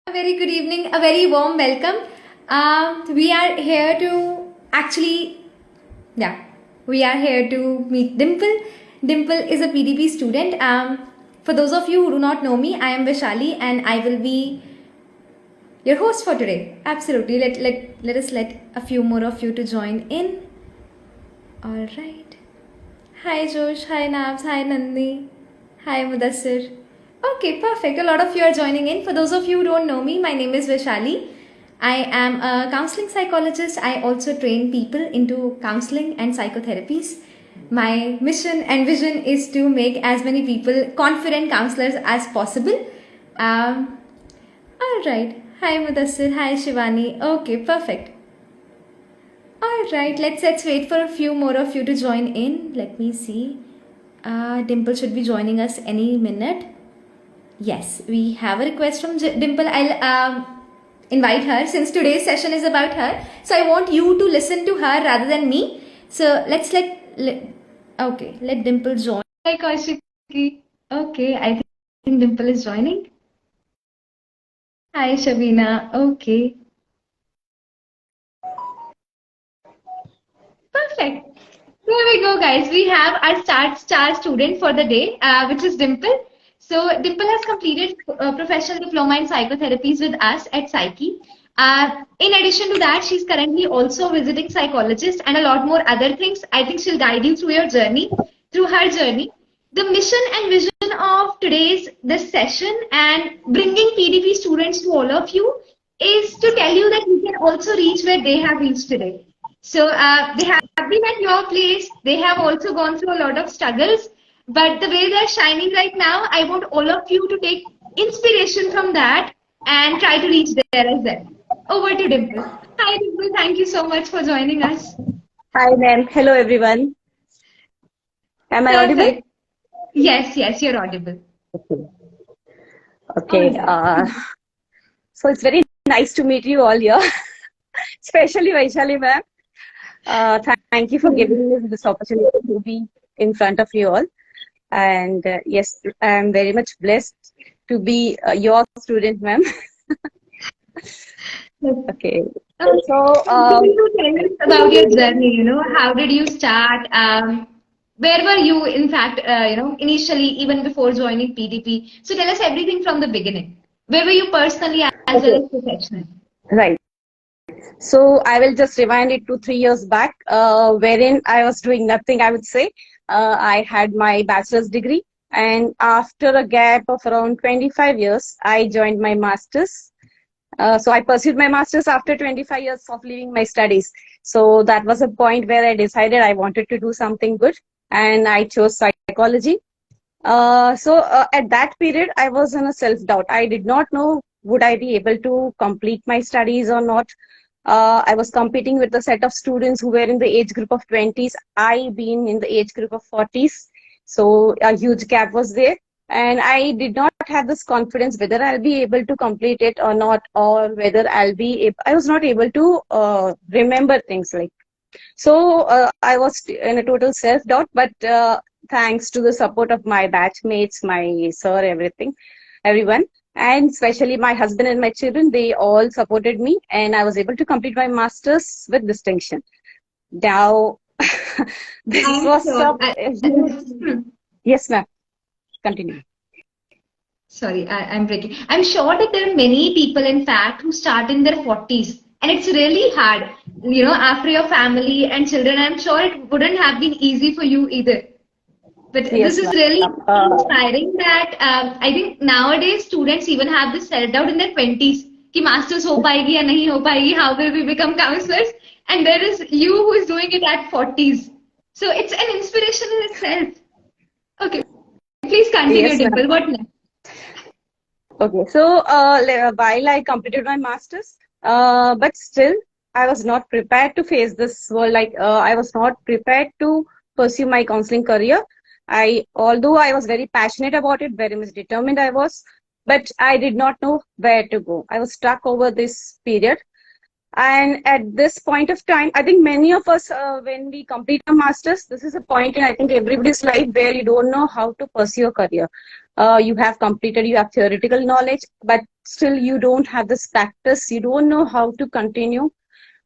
A very good evening, a very warm welcome. We are here to actually, yeah, we are here to meet Dimple. Dimple is a PDP student. For those of you who do not know me, I am Vishali and I will be your host for today. Absolutely. Let us let a few more of you to join in. All right. Hi Josh, hi Nabs, hi Nandini, hi Mudassir. Okay, perfect. A lot of you are joining in. For those of you who don't know me, my name is Vishali. I am a counseling psychologist. I also train people into counseling and psychotherapies. My mission and vision is to make as many people confident counselors as possible. Um, all right. Hi Mudassir. Hi Shivani. Okay, perfect. All right, let's wait for a few more of you to join in. Let me see. Dimple should be joining us any minute. Yes, we have a request from Dimple. I'll invite her since today's session is about her. So I want you to listen to her rather than me. So let Dimple join. Hi Kaushiki. Okay, I think Dimple is joining. Hi Shabina. Okay. Perfect. Here we go, guys. We have our star student for the day, which is Dimple. So Dimple has completed professional diploma in psychotherapies with us at Psyche. In addition to that, she's currently also visiting psychologist and a lot more other things. I think she'll guide you through your journey, through her journey. The mission and vision of today's this session and bringing PDP students to all of you is to tell you that you can also reach where they have reached today. So they have been at your place. They have also gone through a lot of struggles. But the way they're shining right now, I want all of you to take inspiration from that and try to reach there as well. Over to Dimple. Hi, Dimple. Thank you so much for joining us. Hi, ma'am. Hello, everyone. Am I audible? Perfect. Yes, you're audible. Okay. All Okay. right. So it's very nice to meet you all here, especially Vaishali, ma'am. Thank you for giving me this opportunity to be in front of you all. And yes, I'm very much blessed to be your student, ma'am. Okay. So, Can you tell us about your journey? How did you start? Where were you, in fact, initially, even before joining PDP? So tell us everything from the beginning. Where were you personally as well okay, as professionally? right. So I will just rewind it to 3 years back, wherein I was doing nothing, I would say. I had my bachelor's degree, and after a gap of around 25 years, I joined my master's. So I pursued my master's after 25 years of leaving my studies. So that was a point where I decided I wanted to do something good, and I chose psychology. At that period, I was in a self-doubt. I did not know would I be able to complete my studies or not. I was competing with a set of students who were in the age group of 20s. I being in the age group of 40s. So a huge gap was there. And I did not have this confidence whether I'll be able to complete it or not, or whether I was not able to remember things like. So I was in a total self-doubt, but thanks to the support of my batchmates, my sir, everyone, and especially my husband and my children, they all supported me, and I was able to complete my master's with distinction. Now, this I'm was sure. a huge. Yes, ma'am. Continue. Sorry, I'm breaking. I'm sure that there are many people, in fact, who start in their 40s. And it's really hard, after your family and children. I'm sure it wouldn't have been easy for you either. But this Yes, is really ma'am. inspiring that I think nowadays students even have this self-doubt in their 20s कि masters हो पाएगी या नहीं हो पाएगी, how will we become counselors? And there is you who is doing it at 40s. So it's an inspiration in itself. Okay, please continue, Yes, ma'am. Dimple. What next? Okay, so while I completed my master's, but still I was not prepared to face this world. I was not prepared to pursue my counseling career. Although I was very passionate about it, very much determined I was, but I did not know where to go. I was stuck over this period. And at this point of time, I think many of us, when we complete a master's, this is a point in I think everybody's life where you don't know how to pursue a career. You have completed, you have theoretical knowledge, but still you don't have this practice, you don't know how to continue,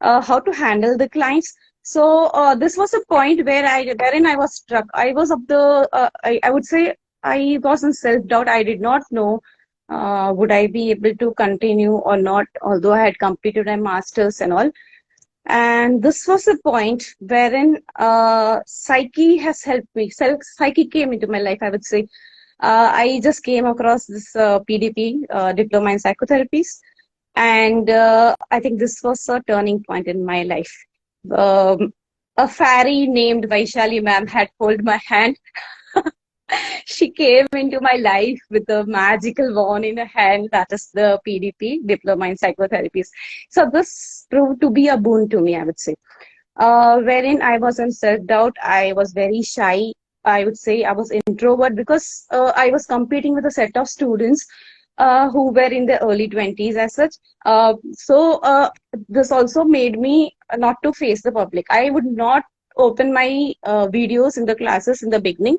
how to handle the clients. So this was a point wherein I was struck. I was of the I would say I was in self-doubt. I did not know would I be able to continue or not, although I had completed my masters and all. And this was a point wherein psyche has helped me. Psyche came into my life, I would say. I just came across this PDP, Diploma in Psychotherapies, and I think this was a turning point in my life. A fairy named Vaishali ma'am had held my hand. She came into my life with a magical wand in her hand, that is the PDP, Diploma in Psychotherapies. So this proved to be a boon to me, I would say. Wherein I was in self-doubt, I was very shy. I would say I was introvert because I was competing with a set of students who were in their early 20s as such. So this also made me not to face the public. I would not open my videos in the classes in the beginning.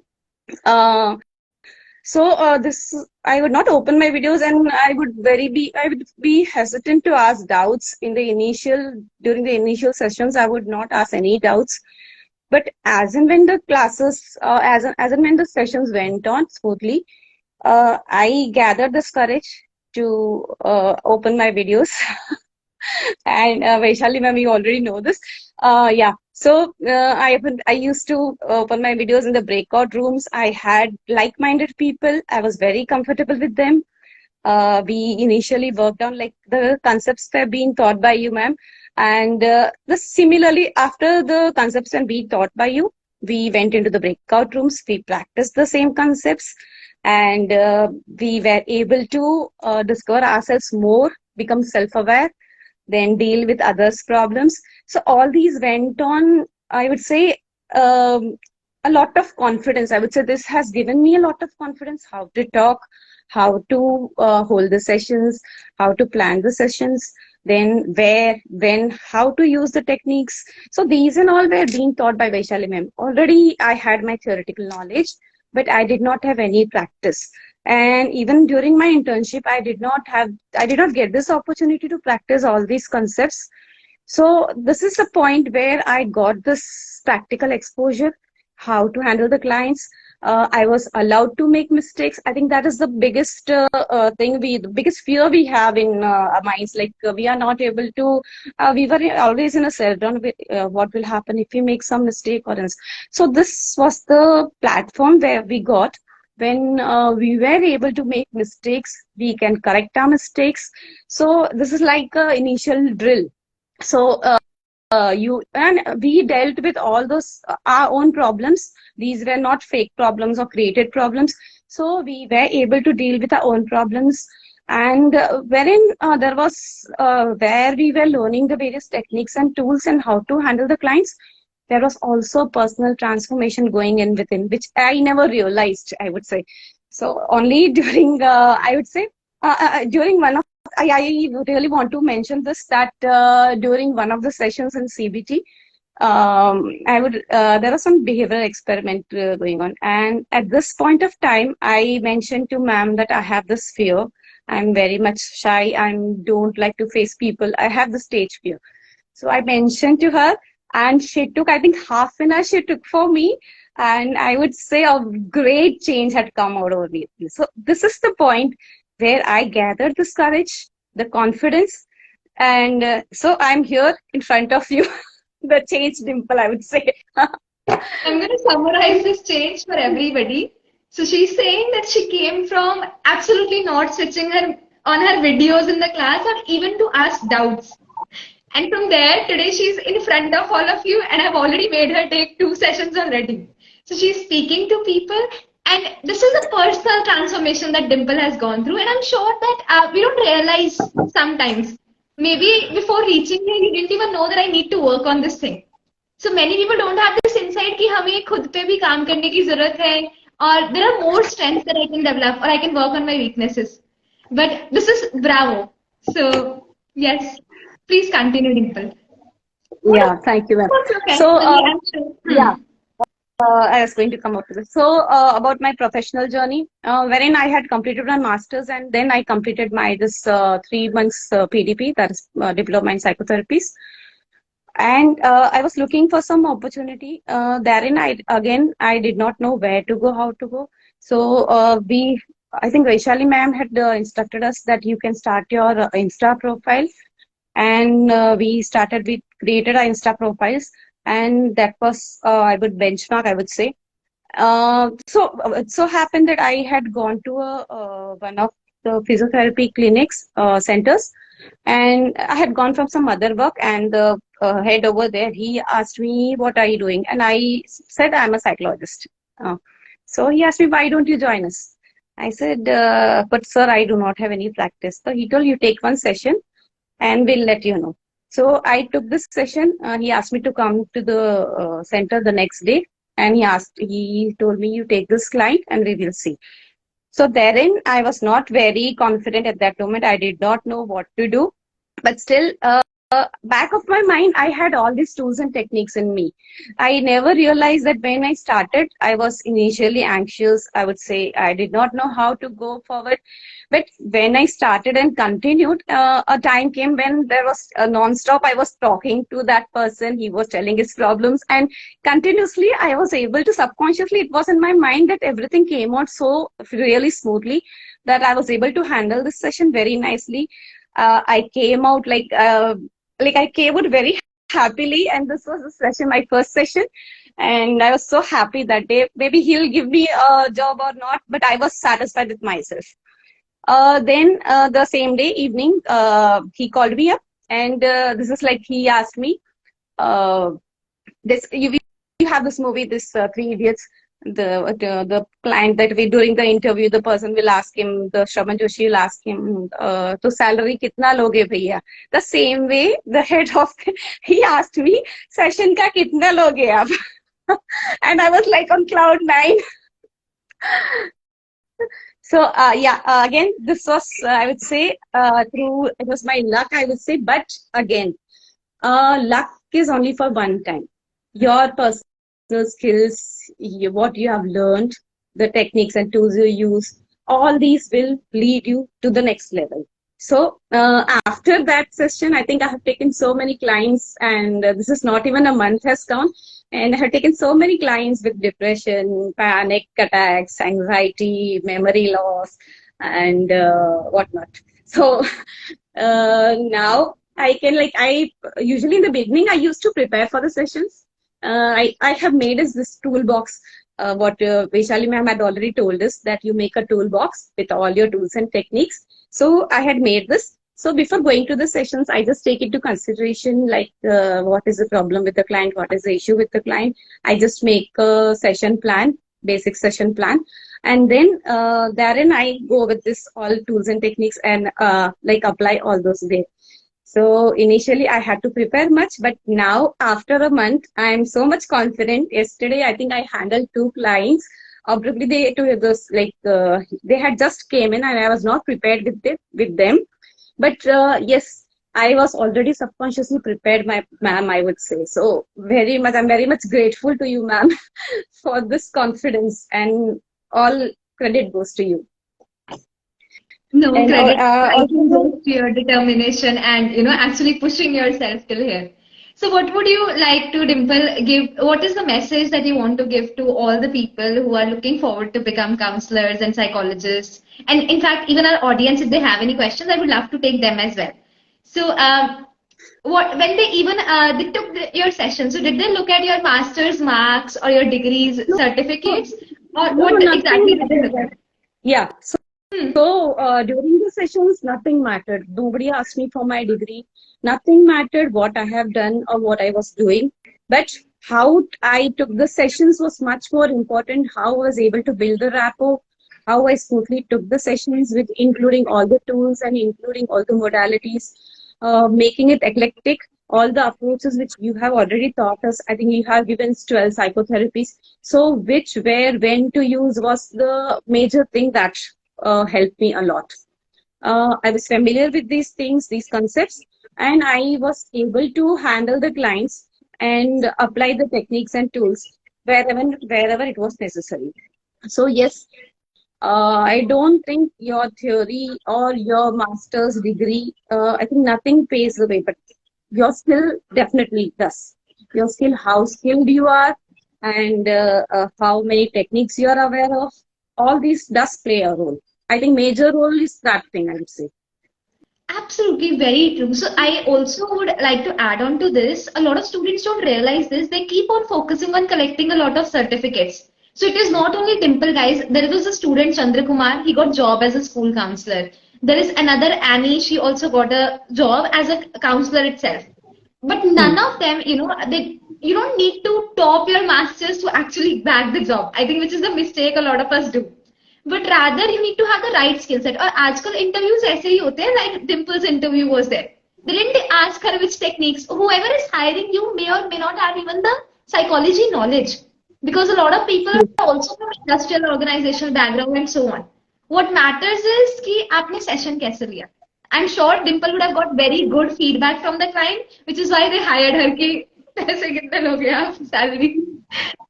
Uh, this I would not open my videos, and I would be hesitant to ask doubts in the initial during the initial sessions. I would not ask any doubts. But as and when the classes, as and when the sessions went on smoothly, I gathered this courage to open my videos. And Vaishali ma'am, you already know this. Yeah. So I used to open my videos in the breakout rooms. I had like-minded people. I was very comfortable with them. We initially worked on like the concepts were being taught by you, ma'am. And similarly, after the concepts were being taught by you, we went into the breakout rooms. We practiced the same concepts, and we were able to discover ourselves more, become self-aware, then deal with others' problems. So all these went on, I would say, a lot of confidence. I would say this has given me a lot of confidence, how to talk, how to hold the sessions, how to plan the sessions, then where, when, how to use the techniques. So these and all were being taught by Vaishali ma'am. Already I had my theoretical knowledge, but I did not have any practice. And even during my internship, I did not get this opportunity to practice all these concepts. So this is the point where I got this practical exposure, how to handle the clients. I was allowed to make mistakes. I think that is the biggest the biggest fear we have in our minds. Like we are not able to, we were always in a self-doubt. What will happen if we make some mistake or else? So this was the platform where we got when we were able to make mistakes, we can correct our mistakes. So this is like an initial drill. So we dealt with all those our own problems. These were not fake problems or created problems. So we were able to deal with our own problems, and wherein there was where we were learning the various techniques and tools and how to handle the clients. There was also personal transformation going in within, which I never realized, I would say. So only during, I would say, during one of, I really want to mention this, that during one of the sessions in CBT, there was some behavioral experiment going on. And at this point of time, I mentioned to ma'am that I have this fear. I'm very much shy. I don't like to face people. I have the stage fear. So I mentioned to her, and she took, I think, half an hour she took for me. And I would say a great change had come out of me. So this is the point where I gathered this courage, the confidence. And so I'm here in front of you, the changed Dimple, I would say. I'm going to summarize this change for everybody. So she's saying that she came from absolutely not switching her on her videos in the class or even to ask doubts. And from there, today she's in front of all of you, and I've already made her take 2 sessions already. So she's speaking to people, and this is a personal transformation that Dimple has gone through. And I'm sure that we don't realize sometimes. Maybe before reaching here, you didn't even know that I need to work on this thing. So many people don't have this insight कि हमें खुद पे भी काम करने की जरूरत है, or there are more strengths that I can develop, or I can work on my weaknesses. But this is bravo. So yes. Please continue, Dimple. Yeah, thank you, ma'am. What's your So, question? I'm sure. yeah. I was going to come up with it. So, about my professional journey, wherein I had completed my master's and then I completed my this 3 months PDP, that is diploma in psychotherapies. And I was looking for some opportunity. Therein, I did not know where to go, how to go. So I think Vaishali ma'am had instructed us that you can start your Insta profile, and we created our Insta profiles, and that was I would benchmark, I would say. So it so happened that I had gone to one of the physiotherapy clinics centers, and I had gone from some other work, and the head over there, he asked me, "What are you doing?" And I said, "I'm a psychologist." Uh, so he asked me, "Why don't you join us?" I said, "But sir, I do not have any practice." So he told, "You take one session, and we'll let you know." So I took this session. He asked me to come to the center the next day, and he told me, "You take this client, and we will see." So therein, I was not very confident at that moment. I did not know what to do, but still, back of my mind, I had all these tools and techniques in me. I never realized that when I started, I was initially anxious. I would say I did not know how to go forward. But when I started and continued, a time came when there was a non-stop. I was talking to that person. He was telling his problems, and continuously I was able to subconsciously, it was in my mind that everything came out so really smoothly that I was able to handle this session very nicely. I came out like I came out very happily, and this was the session, my first session, and I was so happy that day. Maybe he'll give me a job or not, but I was satisfied with myself. Then the same day evening, he called me up, and this is like he asked me, uh, "This you have this movie, this Three Idiots." The client that we during the interview, the person will ask him, the Shravan Joshi will ask him, "To salary kitna loge bhaiya?" The same way, the head of he asked me, "Session ka kitna loge aap?" And I was like on cloud nine. So yeah, again, this was I would say through it was my luck, I would say, but again, luck is only for one time. Your personal skills, what you have learned, the techniques and tools you use, all these will lead you to the next level. So after that session, I think I have taken so many clients, and this is not even a month has gone, and I have taken so many clients with depression, panic attacks, anxiety, memory loss, and whatnot. So now I can like I usually in the beginning I used to prepare for the sessions. I have made is this toolbox. What Vaishali ma'am had already told us, that you make a toolbox with all your tools and techniques. So I had made this. So before going to the sessions, I just take into consideration like what is the problem with the client, what is the issue with the client. I just make a session plan, basic session plan, and then therein I go with this all tools and techniques, and like apply all those there. So initially I had to prepare much, but now after a month I am so much confident. Yesterday I think I handled two clients. Probably they to those like they had just came in, and I was not prepared with them. But yes, I was already subconsciously prepared, my ma'am, I would say. So very much, I'm very much grateful to you, ma'am, for this confidence, and all credit goes to you. No And credit, I think, also, goes to your determination and actually pushing yourself till here. So, what would you like to, Dimple, give? What is the message that you want to give to all the people who are looking forward to become counselors and psychologists? And in fact, even our audience, if they have any questions, I would love to take them as well. So, what when they even they took your session, so did they look at your master's marks or your degrees, no, certificates, or no, what exactly nothing did they look mattered. at? Yeah. Hmm. So during the sessions, nothing mattered. Nobody asked me for my degree. Nothing mattered what I have done or what I was doing. But how I took the sessions was much more important. How I was able to build the rapport, how I smoothly took the sessions with including all the tools and including all the modalities, making it eclectic. All the approaches which you have already taught us, I think you have given 12 psychotherapies. So which, where, when to use was the major thing that helped me a lot. I was familiar with these things, these concepts, and I was able to handle the clients and apply the techniques and tools. wherever it was necessary. So yes, I don't think your theory or your master's degree, I think nothing pays the way, but your skill definitely does. Your skill, how skilled you are, and how many techniques you are aware of, all these does play a role. I think major role is that thing, I would say. Absolutely, very true. So I also would like to add on to this. A lot of students don't realize this. They keep on focusing on collecting a lot of certificates. So it is not only Dimple, guys. There was a student, Chandra Kumar. He got job as a school counselor. There is another Annie. She also got a job as a counselor itself. But none Hmm. of them, they you don't need to top your masters to actually back the job. I think which is the mistake a lot of us do. But rather you need to have the right skill set. और आजकल interviews ऐसे ही होते हैं, like Dimple's interview was there. They didn't ask her which techniques. Whoever is hiring you may or may not have even the psychology knowledge. Because a lot of people are also from industrial organizational background and so on. What matters is कि आपने session कैसे लिया. I'm sure Dimple would have got very good feedback from the client, which is why they hired her कि पैसे कितने लोगे आप salary.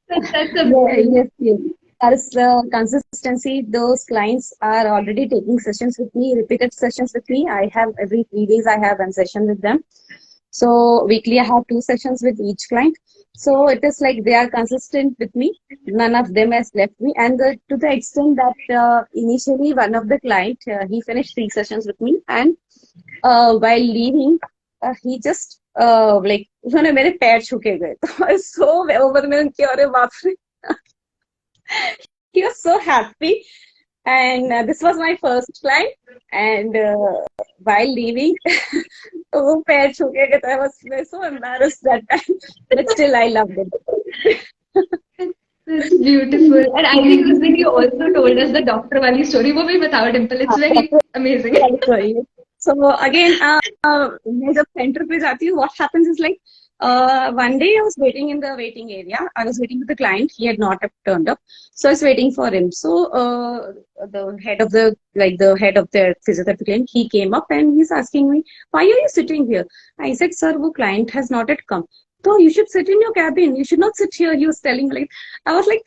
That's Yeah, amazing. yes, yes. As consistency, those clients are already taking sessions with me, repeated sessions with me. I have every 3 days, I have one session with them. So weekly, I have 2 sessions with each client. So it is like they are consistent with me. None of them has left me. And to the extent that initially one of the client, he finished 3 sessions with me. And while leaving, he just like, उन्होंने मेरे पैर छू के गए. तो I was so overwhelmed कि अरे बाप रे. He was so happy. And this was my first client. And while leaving, वो पैर छू के गए. I was so embarrassed that time. But still, I loved it. That's beautiful. And I think this thing you also told us the doctor wali story. वो भी बताओ Dimple. It's very amazing. Sorry. So again, मैं जब center पे जाती हूँ, what happens is like, one day I was waiting in the waiting area. I was waiting with the client. He had not turned up, so I was waiting for him. So the head of the physiotherapy clinic, he came up and he's asking me, "Why are you sitting here?" I said, "Sir, वो client has not yet come. So you should sit in your cabin. You should not sit here." He was telling like, I was like,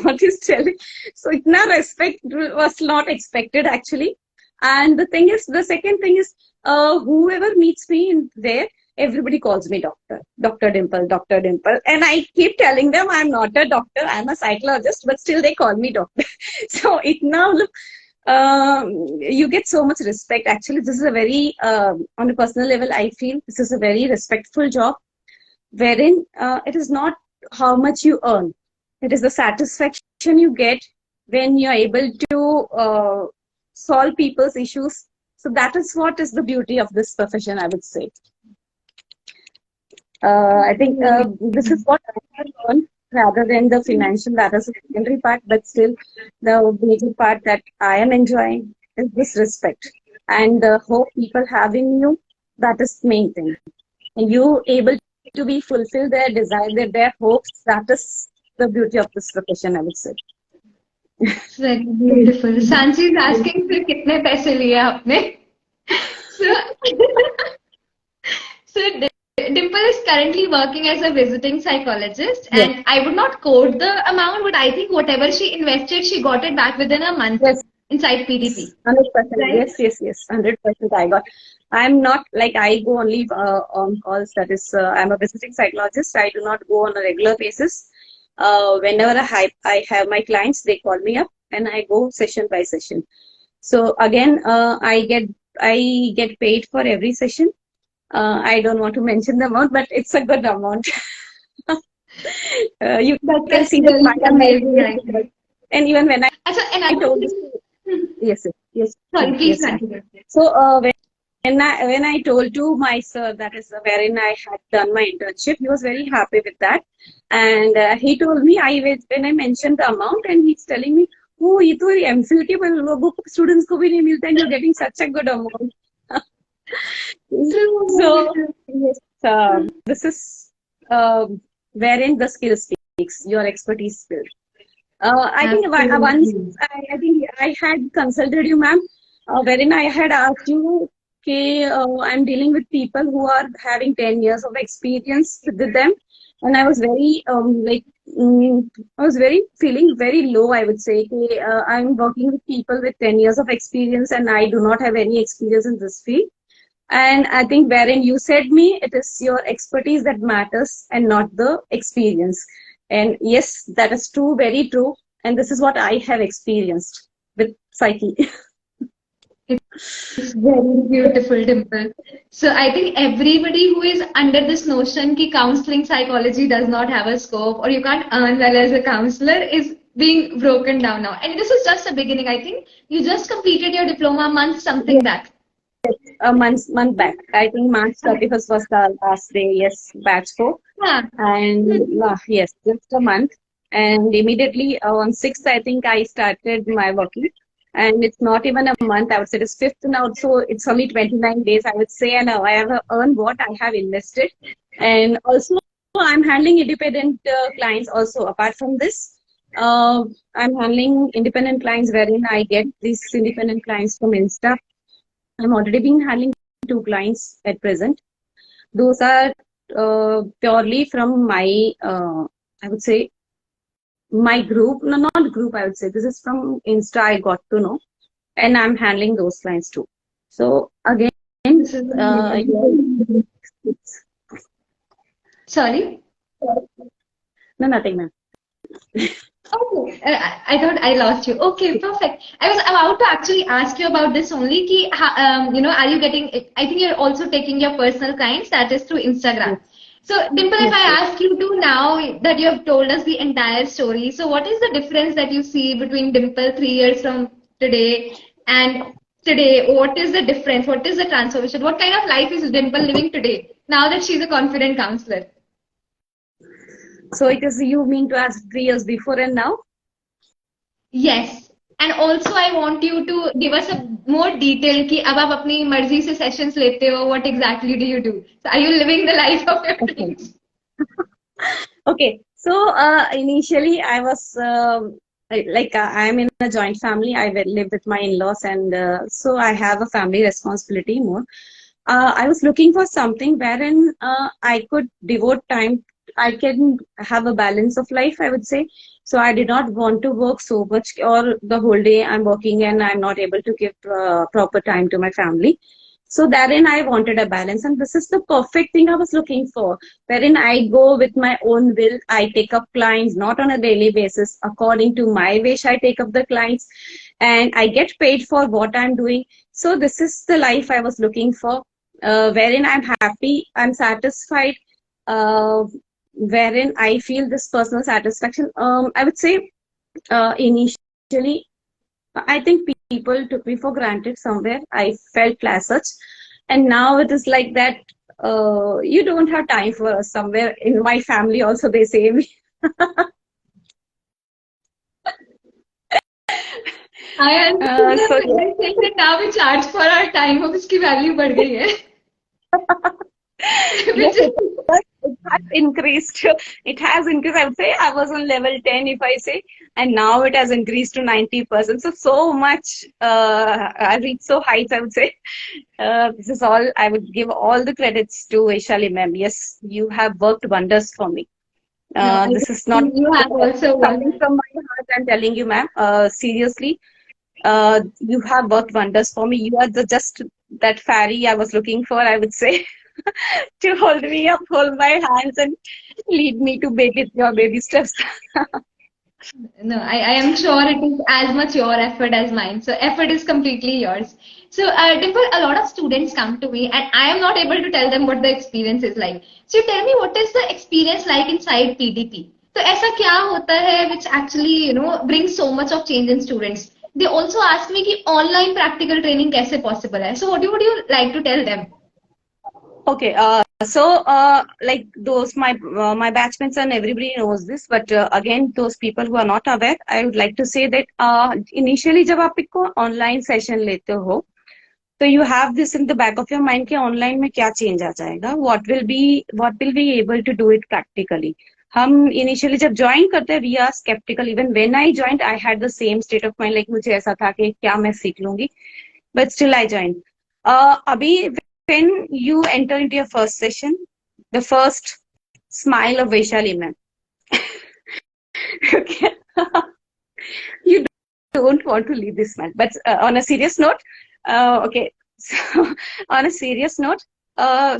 "What is telling?" So itna respect was not expected actually. And the second thing is, whoever meets me in there, everybody calls me doctor, Dr. Dimple, Dr. Dimple. And I keep telling them I'm not a doctor, I'm a psychologist, but still they call me doctor. So it now, look, you get so much respect. Actually, this is a very, on a personal level, I feel this is a very respectful job, wherein it is not how much you earn. It is the satisfaction you get when you're able to solve people's issues. So that is what is the beauty of this profession, I would say. I think this is what I have learned rather than the financial, that is the secondary part, but still the major part that I am enjoying is this respect and the hope people have in you. That is the main thing. And you able to be fulfill their desire, their hopes. That is the beauty of this profession, I would say. It's very beautiful. Sanchi is asking फिर कितने पैसे लिए आपने? So, so Dimple is currently working as a visiting psychologist, Yes. and I would not quote the amount, but I think whatever she invested, she got it back within a month Yes. inside PDP. 100%. Right? Yes. 100% I got. I'm not like I go only on calls. That is, I'm a visiting psychologist. I do not go on a regular basis. Whenever I have my clients, they call me up and I go session by session. So again, I get paid for every session. I don't want to mention the amount, but it's a good amount. You can That's see the really amazing, right? smile. And even when I Achha, I another told this, thing. yes, Sorry, please yes, ma'am. continue. So when I told to my sir, that is wherein I had done my internship, he was very happy with that, and he told me when I mentioned the amount, and he's telling me, "Oh, ये तो MPhil के लोगों को students को भी नहीं मिलता, and you're getting such a good amount." So yes, this is wherein the skill speaks, your expertise skills. I think once Absolutely. I think I had consulted you, ma'am, wherein I had asked you, okay, I'm dealing with people who are having 10 years of experience with them, and I was very I was very feeling very low. I would say, okay, I'm working with people with 10 years of experience, and I do not have any experience in this field. And I think wherein you said me, it is your expertise that matters and not the experience. And yes, that is true, very true. And this is what I have experienced with psyche. It's very beautiful, Dimple. So I think everybody who is under this notion कि counseling psychology does not have a scope or you can't earn well as a counselor is being broken down now. And this is just the beginning. I think you just completed your diploma month something back. A month back. I think March 31st was the last day. Yes, batch 4. Yeah. And yes, just a month. And immediately on 6th, I think I started my working. And it's not even a month. I would say it's 5th now. So it's only 29 days, I would say. And I have earned what I have invested. And also, I'm handling independent clients also. Apart from this, I'm handling independent clients wherein I get these independent clients from Insta. I'm already been handling 2 clients at present. Those are purely from my, I would say, my group. No, not group, I would say. This is from Insta, I got to know. And I'm handling those clients too. So again, This is sorry. no, nothing, ma'am. Okay, I thought I lost you. Okay, perfect. I was about to actually ask you about this only. Ki, are you getting? I think you're also taking your personal clients that is through Instagram. So, Dimple, if I ask you to now that you have told us the entire story, so what is the difference that you see between Dimple 3 years from today and today? What is the difference? What is the transformation? What kind of life is Dimple living today now that she's a confident counselor? So it is, you mean to ask 3 years before and now? Yes. And also I want you to give us a more detail कि अब आप अपनी मर्जी से sessions लेते हो, what exactly do you do? So are you living the life of your dreams? Okay. So initially I was I'm in a joint family. I live with my in-laws, and so I have a family responsibility more. I was looking for something wherein I could devote time. I can have a balance of life, I would say. So I did not want to work so much, or the whole day I'm working and I'm not able to give proper time to my family. So therein I wanted a balance, and this is the perfect thing I was looking for, wherein I go with my own will. I take up clients not on a daily basis. According to my wish, I take up the clients, and I get paid for what I'm doing. So this is the life I was looking for, wherein I'm happy, I'm satisfied, wherein I feel this personal satisfaction. I would say initially, I think people took me for granted somewhere. I felt as such. And now it is like that, you don't have time for us somewhere. In my family also, they say me. I understand So that they're saying that now we charge for our time अब इसकी value बढ़ गई है. yes, Which is it has increased. It has increased. I would say I was on level 10, if I say, and now it has increased to 90%. So much. I reached so heights, I would say. This is all. I would give all the credits to Vaishali ma'am. Yes, you have worked wonders for me. no, This is not you have also coming one. from my heart. I'm telling you, ma'am. Seriously, you have worked wonders for me. You are just that fairy I was looking for, I would say, to hold me up, hold my hands, and lead me to your baby steps. No, I am sure it is as much your effort as mine. So effort is completely yours. So Dimple, a lot of students come to me and I am not able to tell them what the experience is like. So you tell me what is the experience like inside PDP? So ऐसा क्या होता है which actually brings so much of change in students? They also ask me कि online practical training कैसे possible है? So what would you like to tell them? Okay, so like those my batchmates and everybody knows this, but again, those people who are not aware, I would like to say that initially जब आप एक online session लेते हो, तो you have this in the back of your mind कि online में क्या change आ जाएगा, what will be able to do it practically. हम initially जब join करते हैं, we are skeptical. Even when I joined, I had the same state of mind, like मुझे ऐसा था कि क्या मैं सीख लूंगी, but still I joined. अभी when you enter into your first session, the first smile of Vaishali ma'am. Okay. You don't want to leave this smile. But on a serious note, okay. So on a serious note,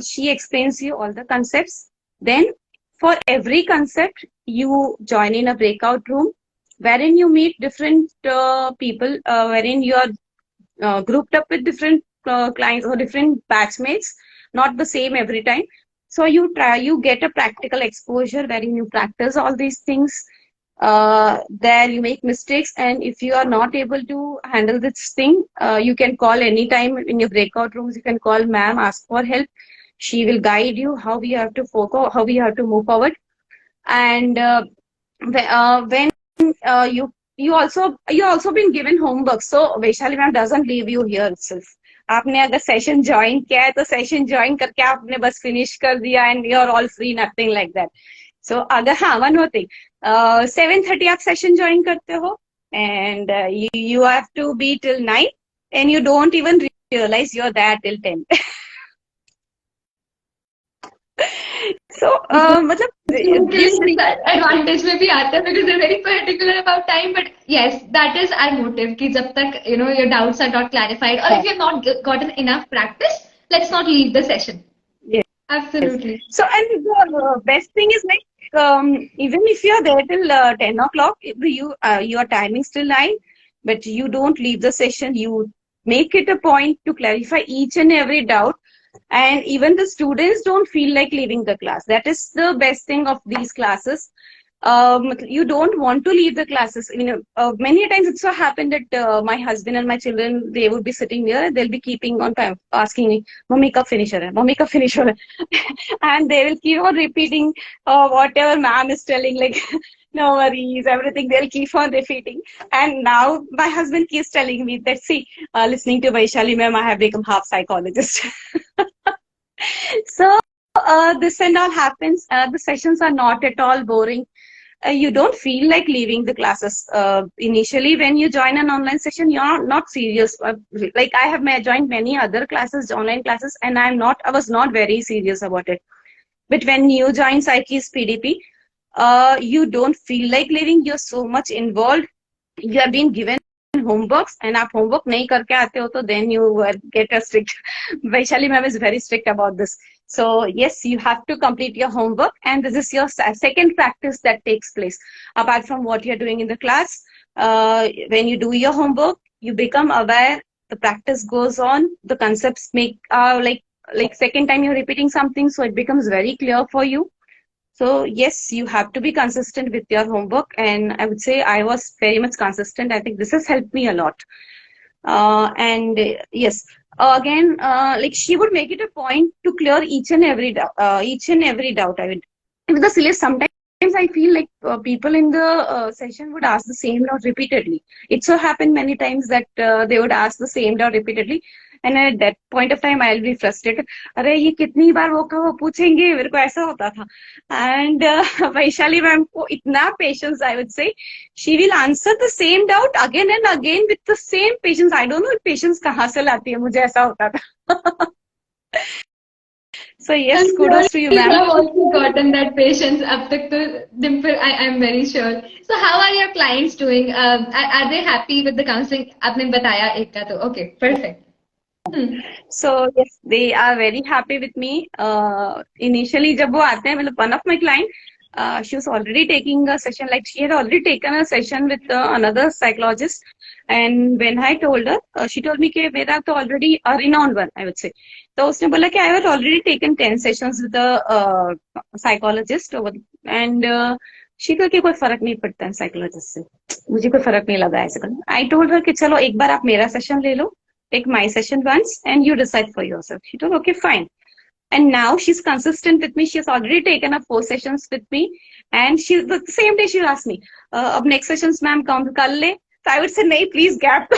she explains you all the concepts. Then for every concept, you join in a breakout room wherein you meet different people, wherein you are grouped up with different clients or different batchmates, not the same every time. So you get a practical exposure wherein you practice all these things. There you make mistakes, and if you are not able to handle this thing, you can call anytime in your breakout rooms. You can call ma'am, ask for help. She will guide you how we have to focus, how we have to move forward. And when you also been given homework, so Vaishali ma'am doesn't leave you here itself. आपने अगर session join किया है तो session join करके आपने बस finish कर दिया and you are all free, nothing like that. So अगर हाँ वन मोर थिंग, 7:30 आप सेशन ज्वाइन करते हो and you have to be till 9 and you don't even realize you're there till 10. So मतलब एडवांटेज में भी आता है because they're very particular about time, but yes, that is our motive कि जब तक your doubts are not clarified or if you have not gotten enough practice, let's not leave the session. Yes. Absolutely. So and the best thing is like even if you are there till 10 o'clock, your timing still 9, but you don't leave the session. You make it a point to clarify each and every doubt. And even the students don't feel like leaving the class. That is the best thing of these classes. You don't want to leave the classes. Many times it so happened that my husband and my children, they would be sitting there and they'll be keeping on asking me, "Mummy kab finish ho raha hai? Mummy kab finish ho raha hai?" And they will keep on repeating whatever ma'am is telling, like, no worries, everything. They'll keep on repeating. And now my husband keeps telling me that, see, listening to Vaishali ma'am, I have become half psychologist. So this and all happens. The sessions are not at all boring. You don't feel like leaving the classes. Initially, when you join an online session, you're not serious. Like I have joined many other classes, online classes, and I was not very serious about it. But when you join Psyche's PDP, you don't feel like leaving. You're so much involved. You are being given homeworks, and आप homework नहीं करके आते हो तो then you get a strict. Vaishali ma'am is very strict about this. So yes, you have to complete your homework, and this is your second practice that takes place apart from what you're doing in the class. When you do your homework, you become aware. The practice goes on. The concepts make like second time you're repeating something, so it becomes very clear for you. So yes, you have to be consistent with your homework, and I would say I was very much consistent. I think this has helped me a lot. And yes, again, like she would make it a point to clear each and every doubt. I mean, with the syllabus, sometimes I feel like people in the session would ask the same doubt repeatedly. It so happened many times that they would ask the same doubt repeatedly. And at that point of time, I'll be frustrated. अरे ये कितनी बार वो पूछेंगे, मेरे को ऐसा होता था. And Vaishali ma'am को इतना patience, I would say, she will answer the same doubt again and again with the same patience. I don't know patience कहाँ से लाती है, मुझे ऐसा होता था. So yes, kudos to you, ma'am. You have also gotten that patience up to Dimple, I'm very sure. So how are your clients doing? Are they happy with the counseling? आपने बताया एक का तो okay, perfect. So yes, they are very happy with me. Initially, जब वो आते हैं, मतलब one of my client, she was already taking a session, like she had already taken a session with another psychologist. And when I told her, she told me कि मेरा तो already renowned one, I would say. तो उसने बोला कि I had already taken 10 sessions with a psychologist over, and she कहा कि कोई फर्क नहीं पड़ता है psychologist से, मुझे कोई फर्क नहीं लगा ऐसे करना. I told her कि चलो एक बार आप मेरा session ले लो, take my session once and you decide for yourself. She told, okay, fine. And now she's consistent with me. She has already taken up 4 sessions with me. And the same day she asked me, ab next sessions ma'am come kar le? So I would say, nahi, please gap.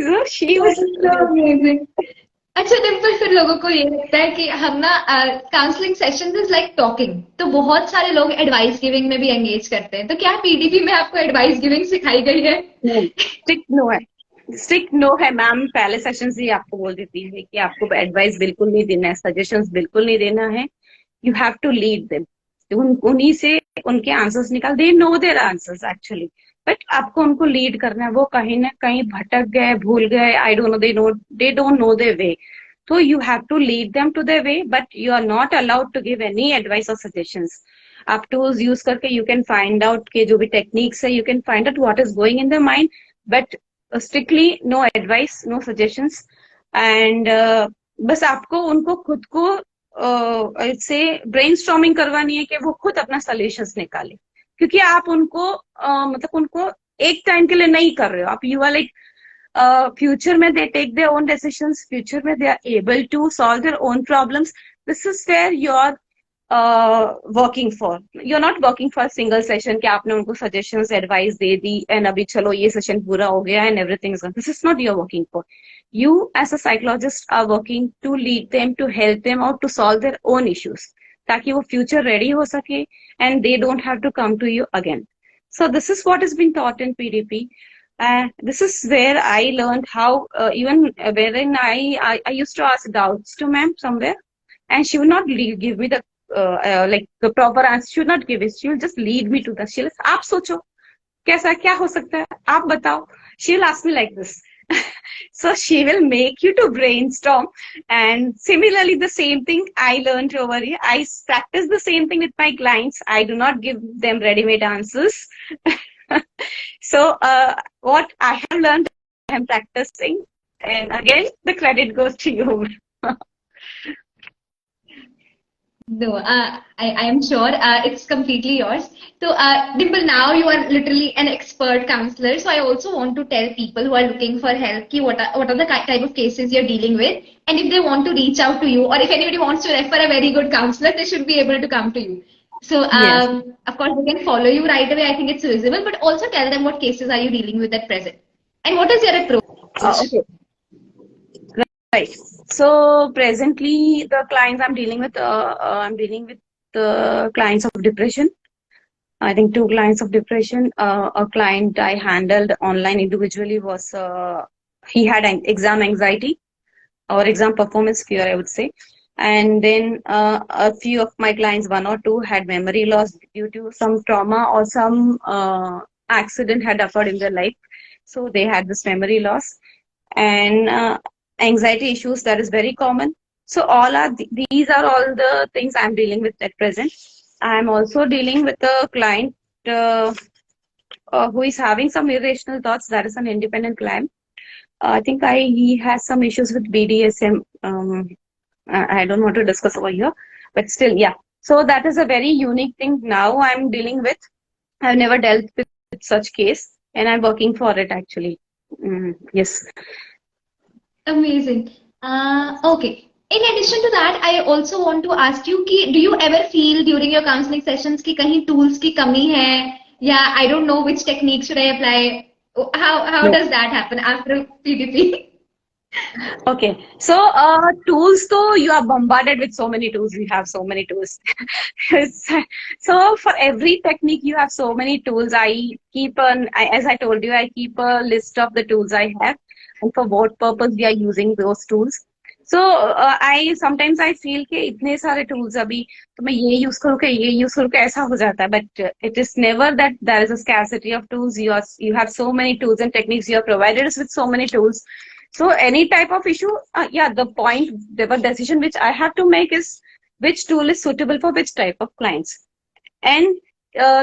So she was so amazing. अच्छा डिम्पल, फिर लोगों को ये लगता है कि हम ना counselling sessions is like talking, तो बहुत सारे लोग एडवाइस गिविंग में भी एंगेज करते हैं. तो क्या पीडीपी में आपको एडवाइस गिविंग सिखाई गई है? No है. स्ट्रिक्ट नो है मैम, पहले सेशन से ही आपको बोल देती है कि आपको एडवाइस बिल्कुल नहीं देना है, सजेशंस बिल्कुल नहीं देना है. You have to lead them. उन्हीं से उनके आंसर्स निकाल, they know their answers actually, but आपको उनको लीड करना है. वो कहीं ना कहीं भटक गए, भूल गए, I don't know, they don't know their way. So you have to lead them to their way, but you are not allowed to give any advice or suggestions. आप tools use करके you can find out के जो भी techniques है, you can find out what is going in their mind, but strictly no advice, no suggestions. And बस आपको उनको खुद को से brainstorming करवानी है कि वो खुद अपना solutions निकाले, क्योंकि आप उनको मतलब उनको एक टाइम के लिए नहीं कर रहे हो आप. यू आर लाइक future में they take their own decisions, future में they are able to solve their own problems. This is where you're working for. You're not working for a single session कि आपने उनको suggestions, advice they the and अभी चलो ये session पूरा हो गया and everything is gone. This is not you're working for. You as a psychologist are working to lead them, to help them out to solve their own issues, ताकि वो future ready हो सके and they don't have to come to you again. So this is what is being taught in PDP. This is where I learned how, even wherein I used to ask doubts to ma'am somewhere, and she would not give me the like the proper answer. She would not give it. She will just lead me to the. She'll say, "आप सोचो कैसा क्या हो सकता है, आप बताओ." She'll ask me like this. So she will make you to brainstorm, and similarly the same thing I learned over here. I practice the same thing with my clients. I do not give them ready-made answers. So what I have learned, I am practicing, and again the credit goes to you. No, I am sure it's completely yours. So, Dimple, now you are literally an expert counselor. So, I also want to tell people who are looking for help ki what are the type of cases you're dealing with. And if they want to reach out to you, or if anybody wants to refer a very good counselor, they should be able to come to you. So, Yes. of course, they can follow you right away. I think it's visible, but also tell them what cases are you dealing with at present. And what is your approach? Okay. Right. So presently, the clients I'm dealing with, the clients of depression. I think 2 clients of depression. A client I handled online individually was he had an exam anxiety or exam performance fear, I would say. And then a few of my clients, 1 or 2, had memory loss due to some trauma or some accident had occurred in their life. So they had this memory loss. And anxiety issues, that is very common. So these are all the things I'm dealing with at present. I'm also dealing with a client who is having some irrational thoughts. That is an independent client. I think he has some issues with BDSM. I don't want to discuss over here, but still, yeah. So that is a very unique thing now I'm dealing with. I've never dealt with such case, and I'm working for it actually. Yes. Amazing. Okay. In addition to that, I also want to ask you कि do you ever feel during your counseling sessions कि कहीं tools की कमी है या I don't know which technique should I apply? How No. does that happen after PDP? Okay. So tools, though, you are bombarded with so many tools. We have so many tools. So for every technique, you have so many tools. As I told you, I keep a list of the tools I have and for what purpose we are using those tools. So I sometimes I feel कि इतने सारे tools अभी तो मैं ये use करूँ क्या ये use करूँ क्या ऐसा हो जाता है. But it is never that there is a scarcity of tools. You have so many tools and techniques. You are provided us with so many tools. So any type of issue, the decision which I have to make is which tool is suitable for which type of clients. And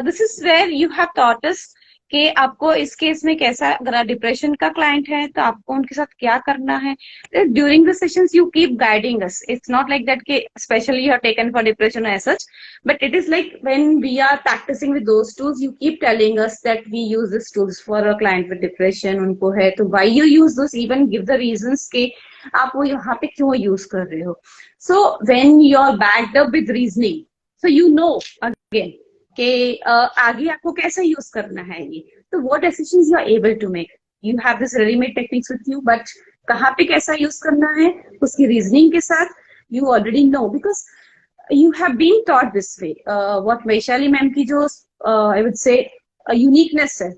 this is where you have taught us कि आपको इस case में कैसा, अगर depression का client है तो आपको उनके साथ क्या करना है. During the sessions you keep guiding us. It's not like that कि specially you are taken for depression as such, but it is like when we are practising with those tools you keep telling us that we use this tools for a client with depression. उनको है तो why you use this, even give the reasons के आप वो यहाँ पे क्यों use कर रहे हो. So when you are backed up with reasoning, so you know again कि आगे आपको कैसे यूज करना है ये. तो what decisions you are able to make. You have this ready-made techniques with you, but कहाँ पे कैसा यूज करना है उसकी रीजनिंग के साथ you already know because you have been taught this way. What Vaishali ma'am की जो I would say a uniqueness है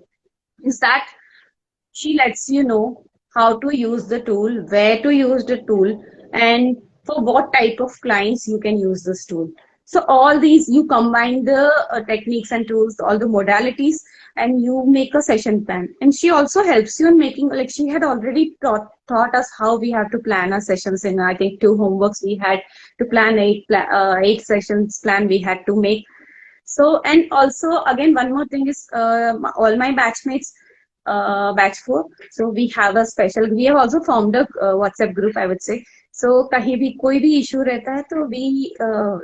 is that she lets you know how to use the tool, where to use the tool, and for what type of clients you can use this tool. So all these, you combine the techniques and tools, all the modalities, and you make a session plan. And she also helps you in making, like she had already taught us how we have to plan our sessions. In I think 2 homeworks we had to plan, 8 sessions plan we had to make. So, and also again, one more thing is, all my batchmates, batch 4. So we have a special, we have also formed a WhatsApp group, I would say. So kahi bhi koi bhi issue rehta hai, to we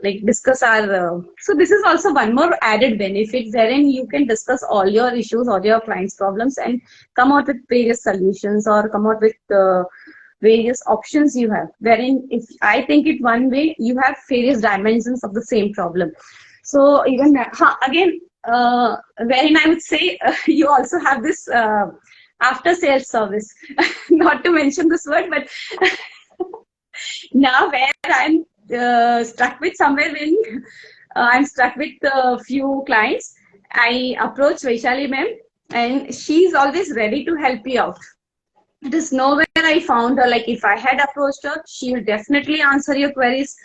like discuss our, so this is also one more added benefit, wherein you can discuss all your issues, all your clients' problems, and come out with various solutions, or come out with various options you have. Wherein if I think it one way, you have various dimensions of the same problem. So even again, wherein I would say you also have this after sales service. Not to mention this word, but now where I'm stuck with somewhere, when I'm stuck with a few clients, I approach Vaishali ma'am, and she's always ready to help you out. It is nowhere I found her. Like if I had approached her, she will definitely answer your queries.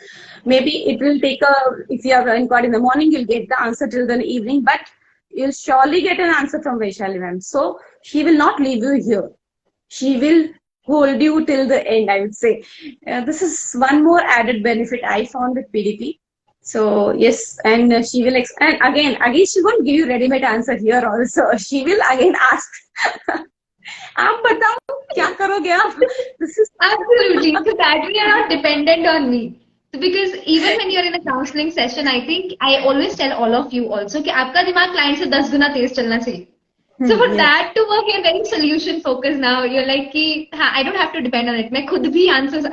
Maybe it will take if you are inquired in the morning, you'll get the answer till the evening, but you'll surely get an answer from Vaishali ma'am. So she will not leave you here. She will hold you till the end, I would say. This is one more added benefit I found with PDP. So yes, and she will, and again, she won't give you ready-made answer here also. She will again ask. आप बताओ क्या करोगे आप? This is Absolutely. So that way you're not dependent on me. So because even when you're in a counseling session, I think I always tell all of you also कि आपका दिमाग client से 10 गुना तेज चलना चाहिए. So for that to work, you're very solution focused now. You're like कि हाँ, I don't have to depend on it. मैं खुद भी answers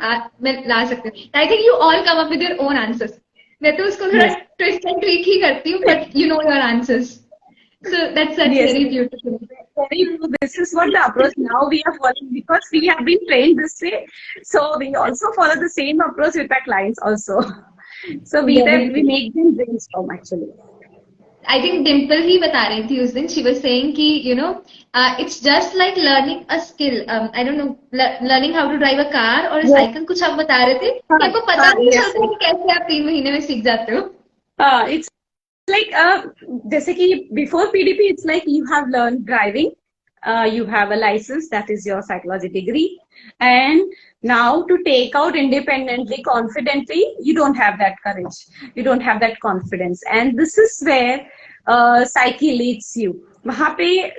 मैं ला सकती हूँ. I think you all come up with your own answers. मैं तो उसको थोड़ा twist and tweak ही करती हूँ, but you know your answers. So that's very beautiful. Very true. This is what the approach now we are following, because we have been trained this way. So we also follow the same approach with our clients also. So we make them brainstorm actually. I think Dimple ही बता रही थी उस दिन. She was saying कि it's just like learning a skill. I don't know, learning how to drive a car or a cycle. कुछ आप बता रहे थे कि आपको पता नहीं चलता कि कैसे आप 3 महीने में सीख जाते हो. It's like जैसे कि before PDP, it's like you have learned driving, you have a license, that is your psychology degree, and now to take out independently, confidently, you don't have that courage, you don't have that confidence, and this is where psyche leads you. वहाँ पे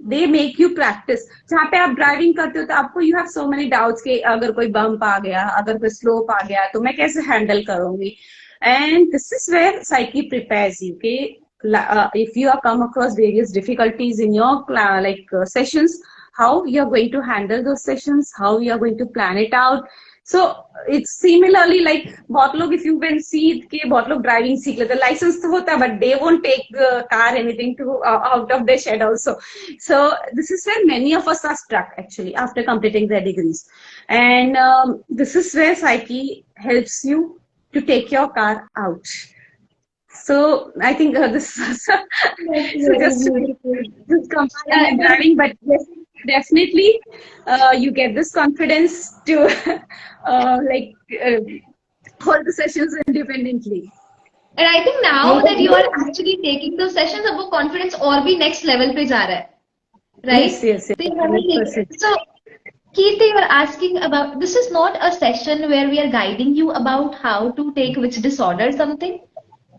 they make you practice. जहाँ पे आप driving करते हो तो आपको you have so many doubts कि अगर कोई बम्प आ गया, अगर कोई स्लोप आ गया, तो मैं कैसे हैंडल करूंगी. And this is where psyche prepares you. Okay, if you have come across various difficulties in your sessions, how you are going to handle those sessions, how you are going to plan it out. So it's similarly like बहुत लोग, if you can see कि बहुत लोग driving सीख लेते, license तो होता है, but they won't take the car anything to out of their shed also. So this is where many of us are stuck actually after completing their degrees, and this is where psyche helps you to take your car out. So I think this is just comparing driving, but yes, definitely you get this confidence to hold the sessions independently. And I think now that you are actually taking those sessions, अब वो confidence और भी next level पे जा रहा है, right? Yes. So Kirti, you were asking about, this is not a session where we are guiding you about how to take which disorder or something.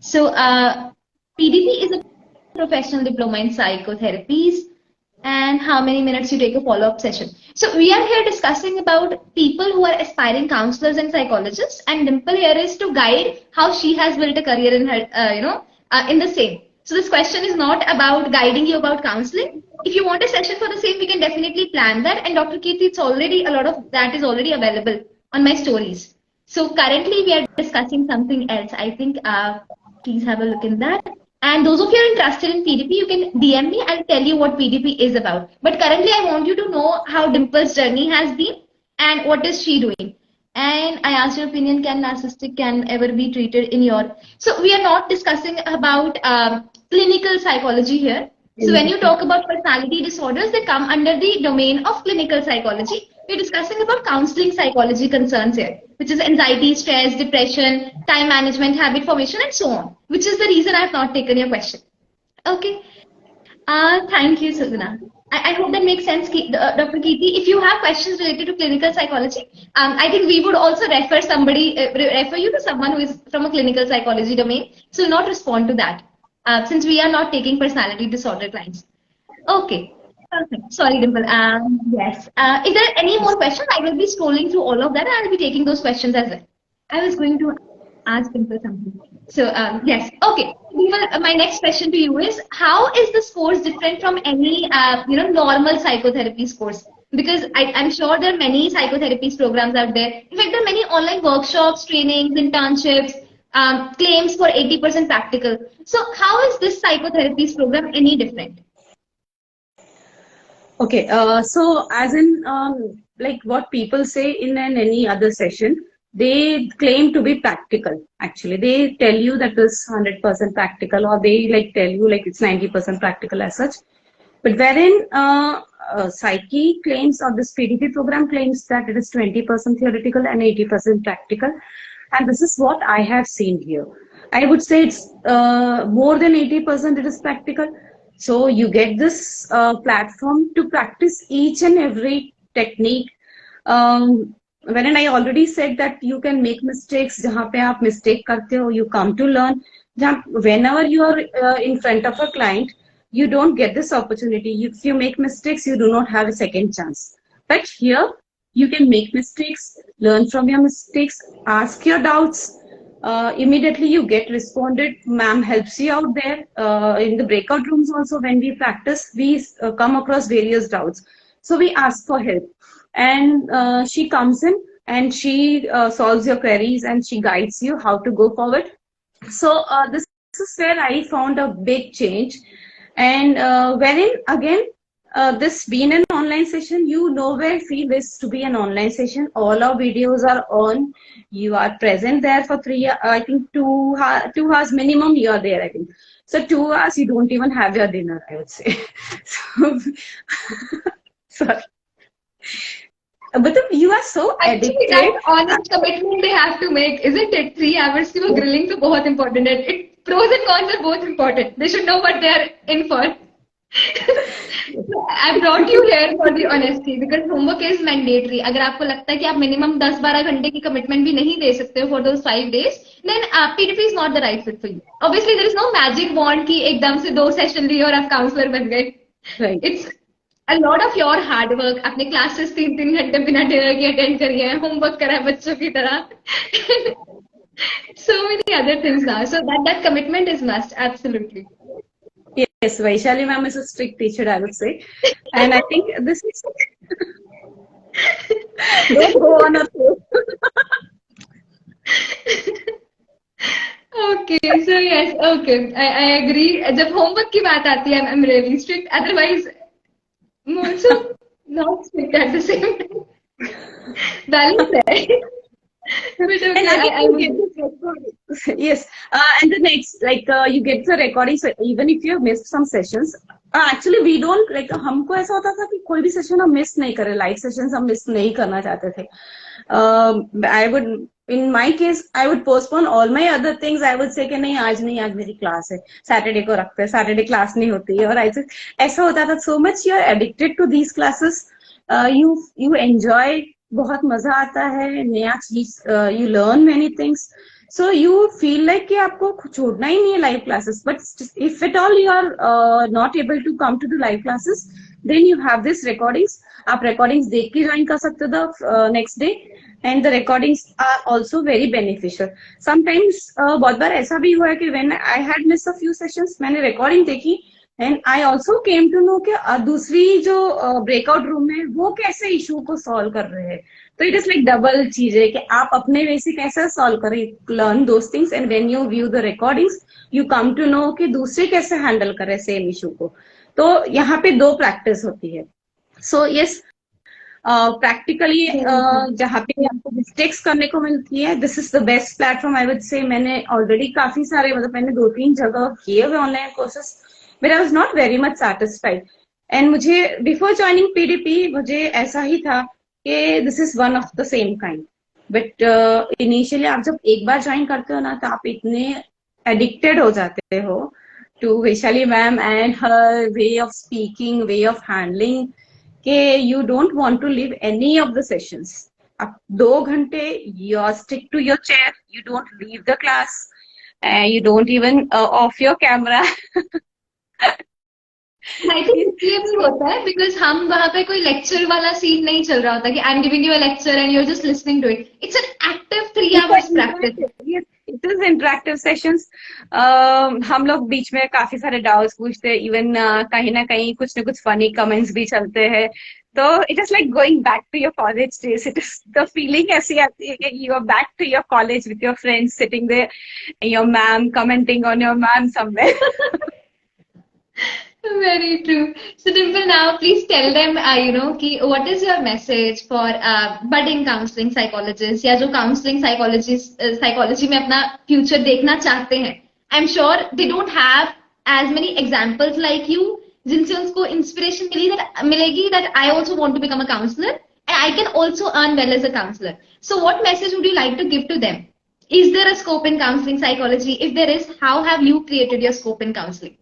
So PDP is a professional diploma in psychotherapies, and how many minutes you take a follow-up session. So we are here discussing about people who are aspiring counselors and psychologists, and Dimple here is to guide how she has built a career in her, in the same. So this question is not about guiding you about counseling. If you want a session for the same, we can definitely plan that. And Dr. Kirti, it's already, a lot of that is already available on my stories. So currently we are discussing something else. I think please have a look in that. And those of you who are interested in PDP, you can DM me. I'll tell you what PDP is about. But currently I want you to know how Dimple's journey has been and what is she doing. And I asked your opinion, can narcissistic can ever be treated in your... So we are not discussing about clinical psychology here. So when you talk about personality disorders, they come under the domain of clinical psychology. we're discussing about counseling psychology concerns here, which is anxiety, stress, depression, time management, habit formation, and so on, which is the reason I've not taken your question. Okay. Thank you, Sudhana. I hope that makes sense, Dr. Keerti. If you have questions related to clinical psychology, I think we would also refer you to someone who is from a clinical psychology domain. So we'll not respond to that, since we are not taking personality disorder clients. Okay. Perfect. Sorry, Dimple. Yes. Is there any more questions? I will be scrolling through all of that, and I'll be taking those questions as well. I was going to ask Dimple something. So, yes. Okay. Dimple, my next question to you is, how is this course different from any, normal psychotherapy course? Because I'm sure there are many psychotherapy programs out there. In fact, there are many online workshops, trainings, internships, claims for 80% practical. So, how is this psychotherapy program any different? Okay, so as in like what people say in any other session, they claim to be practical. Actually, they tell you that it's 100% practical, or they like tell you like it's 90% practical as such. But wherein psyche claims, or this PDP program claims, that it is 20% theoretical and 80% practical. And this is what I have seen here. I would say it's more than 80% it is practical. So you get this platform to practice each and every technique. Wherein I already said that you can make mistakes. जहाँ पे आप mistake करते हो, you come to learn. Whenever you are in front of a client, you don't get this opportunity. If you make mistakes, you do not have a second chance. But here, you can make mistakes, learn from your mistakes, ask your doubts. Immediately you get responded. Ma'am helps you out there. In the breakout rooms also, when we practice, we come across various doubts. So we ask for help. And she comes in and she solves your queries and she guides you how to go forward. So this is where I found a big change. And wherein again, this being an online session, you nowhere feel this to be an online session. All our videos are on. You are present there for 3 hours. I think 2 hours minimum. You are there. I think so. 2 hours you don't even have your dinner, I would say. So, sorry. But you are so Actually, addicted. that honest commitment they have to make, isn't it? 3 hours की वो grilling तो बहुत important है. Pros and cons are both important. They should know what they are in for. I brought you here for the honesty because homework is mandatory. अगर आपको लगता है कि आप minimum 10-12 घंटे की commitment भी नहीं दे सकते हो for those 5 days, then PDP is not the right fit for you. Obviously, there is no magic wand कि एकदम से 2 session लिए और आप counselor बन गए. Right. It's a lot of your hard work. आपने classes 3 घंटे बिना dinner के attend करी है, homework करा है बच्चों की तरह. So many other things now. So that commitment is must, absolutely. Yes, Vaishali ma'am is a strict teacher, I would say. And I think this is... Don't go on a Okay, so yes, okay, I agree. जब homework की बात आती है, I'm really strict. Otherwise, I'm also not strict at the same time. Balance है. But okay, And again, I you would... get this recording. Yes, and the next, like you get the recording. So even if you have missed some sessions, actually we don't like. हमको ऐसा होता था कि कोई भी session हम miss नहीं करें. Live sessions हम miss नहीं करना चाहते थे. I would, in my case, I would postpone all my other things. I would say कि नहीं आज मेरी class है. Saturday को रखते हैं. Saturday class नहीं होती है. और ऐसा होता था. So much you are addicted to these classes. You enjoy. बहुत मजा आता है नया चीज you learn many things so you feel like कि आपको छोड़ना ही नहीं है live classes but if it all you are not able to come to the live classes then you have this recordings आप रिकॉर्डिंग्स देख के ज्वाइन कर सकते हो next day and the recordings are also very beneficial sometimes बहुत बार ऐसा भी हुआ है कि when I had miss a few sessions मैंने रिकॉर्डिंग देखी and I also came to know कि दूसरी जो ब्रेकआउट रूम है वो कैसे इशू को सॉल्व कर रहे हैं तो इट इज लाइक डबल चीज है कि आप अपने वे से कैसे सॉल्व करें learn those things and when you view the recordings you come to know कि दूसरे कैसे हैंडल करें सेम इशू को तो यहाँ पे 2 प्रैक्टिस होती है सो यस प्रैक्टिकली जहाँ पे आपको मिस्टेक्स करने को मिलती है this is the best platform I would से मैंने ऑलरेडी काफी सारे मतलब मैंने 2-3 जगह किए हुए online courses but I was not very much satisfied and मुझे बिफोर ज्वाइनिंग पीडीपी मुझे ऐसा ही था कि this is one of the same kind. But initially आप जब एक बार ज्वाइन करते हो ना, तो आप इतने एडिक्टेड हो जाते हो to Vaishali ma'am and her way of speaking, way of handling, कि you don't want to leave any of the sessions. आप 2 घंटे you stick to your chair, you don't leave the class, you don't even off your camera. I think इसलिए भी So, होता है because हम वहां पे कोई लेक्चर वाला सीन नहीं चल रहा होता कि I am giving you a lecture and you are just listening to it. It's an active 3 hours practice. yes, it is interactive sessions. हम लोग बीच में काफी सारे डाउट्स पूछते हैं, इवन कहीं ना कहीं कुछ ना कुछ फनी कमेंट्स भी चलते हैं. तो it is like going back to your college days. It is the feeling ऐसी आती है कि you are back to your college with your friends sitting there, your ma'am commenting on your ma'am somewhere. Very true. So Dimple, now please tell them, what is your message for budding counseling psychologists या जो counseling psychologist psychology में अपना future देखना चाहते हैं. I'm sure they don't have as many examples like you जिनसे उनको inspiration मिलेगी that I also want to become a counselor and I can also earn well as a counselor. So what message would you like to give to them? Is there a scope in counseling psychology? If there is, how have you created your scope in counseling?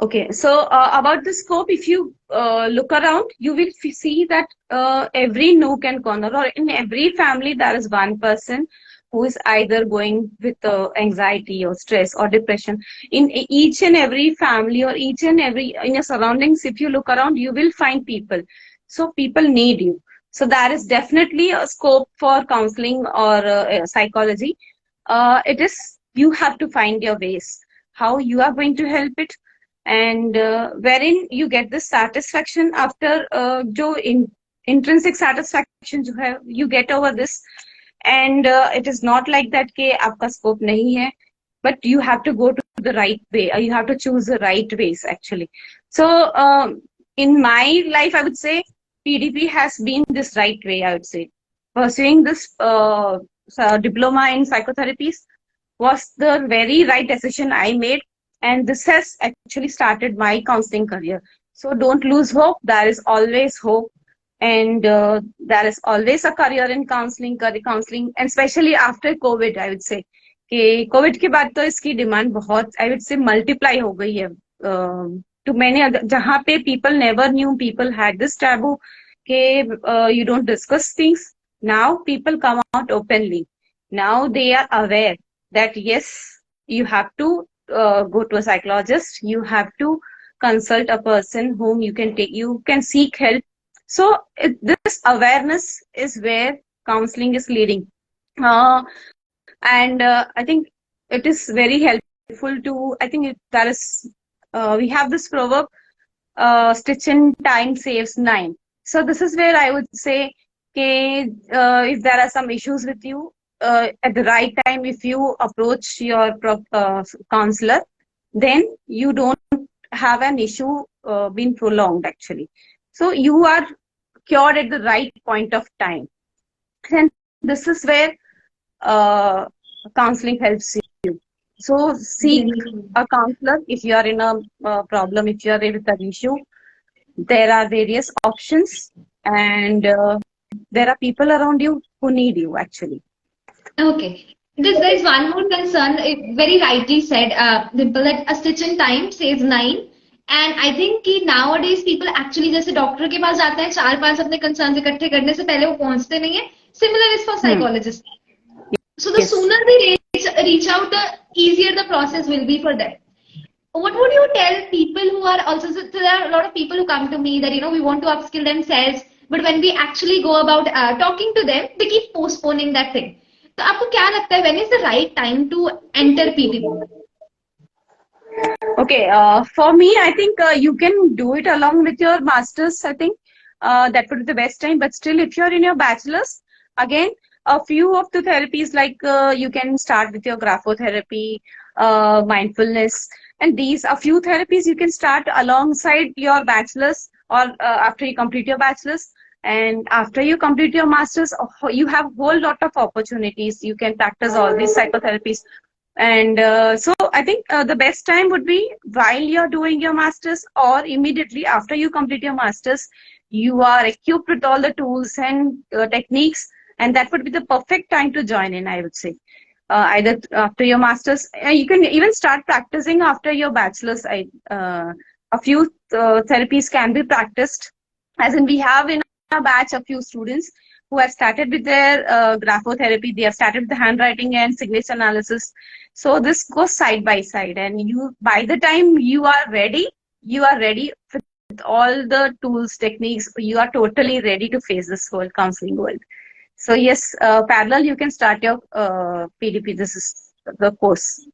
Okay, so about the scope, if you look around, you will see that every nook and corner, or in every family, there is one person who is either going with anxiety or stress or depression. In each and every family, or each and every in your surroundings, if you look around, you will find people. So people need you. So there is definitely a scope for counseling or psychology. It is, you have to find your ways how you are going to help it, and wherein you get this satisfaction after जो intrinsic satisfaction जो है, you get over this, and it is not like that कि आपका scope नहीं है, but you have to go to the right way, or you have to choose the right ways actually. So in my life, I would say PDP has been this right way. I would say pursuing this diploma in psychotherapies was the very right decision I made, and this has actually started my counseling career. So don't lose hope. There is always hope, and there is always a career in counseling, counseling, and especially after COVID, I would say कि COVID के बाद तो इसकी demand बहुत, I would say, multiply हो गई है. To many other, जहाँ पे people never knew, people had this taboo कि you don't discuss things. Now people come out openly. Now they are aware that yes, you have to go to a psychologist, you have to consult a person whom you can seek help. So this awareness is where counseling is leading, and I think it is very helpful to, I think that is we have this proverb, stitch in time saves 9. So this is where I would say if there are some issues with you, at the right time, if you approach your counselor, then you don't have an issue being prolonged actually. So you are cured at the right point of time, and this is where counseling helps you. So seek a counselor if you are in a problem, if you are with an issue. There are various options, and there are people around you who need you actually. Okay. There is one more concern. Very rightly said, Dimple, that a stitch in time saves 9. And I think कि nowadays people actually जैसे doctor के पास जाते हैं 4-5 अपने concern इकट्ठे करने से पहले वो पहुंचते नहीं है. Similar is for psychologists. So the sooner they reach out, the easier the process will be for them. What would you tell people who are also, so there are a lot of people who come to me that, we want to upskill themselves, but when we actually go about talking to them, they keep postponing that thing. तो आपको क्या लगता है when is the right time to enter PDP? Okay, for me, I think you can do it along with your masters. I think that would be the best time. But still, if you're in your bachelor's, again, a few of the therapies, like you can start with your graphotherapy, mindfulness, and these a few therapies you can start alongside your bachelor's, or after you complete your bachelor's. And after you complete your master's, you have a whole lot of opportunities. You can practice all these psychotherapies. And so I think the best time would be while you're doing your master's, or immediately after you complete your master's. you are equipped with all the tools and techniques, and that would be the perfect time to join in, I would say. Either after your master's, you can even start practicing after your bachelor's. A few therapies can be practiced, as in we have in our batch a few students who have started with their graphotherapy. They have started with the handwriting and signature analysis. So this goes side by side, and you, by the time you are ready with all the tools, techniques. You are totally ready to face this whole counseling world. So yes, parallel you can start your PDP. This is the course.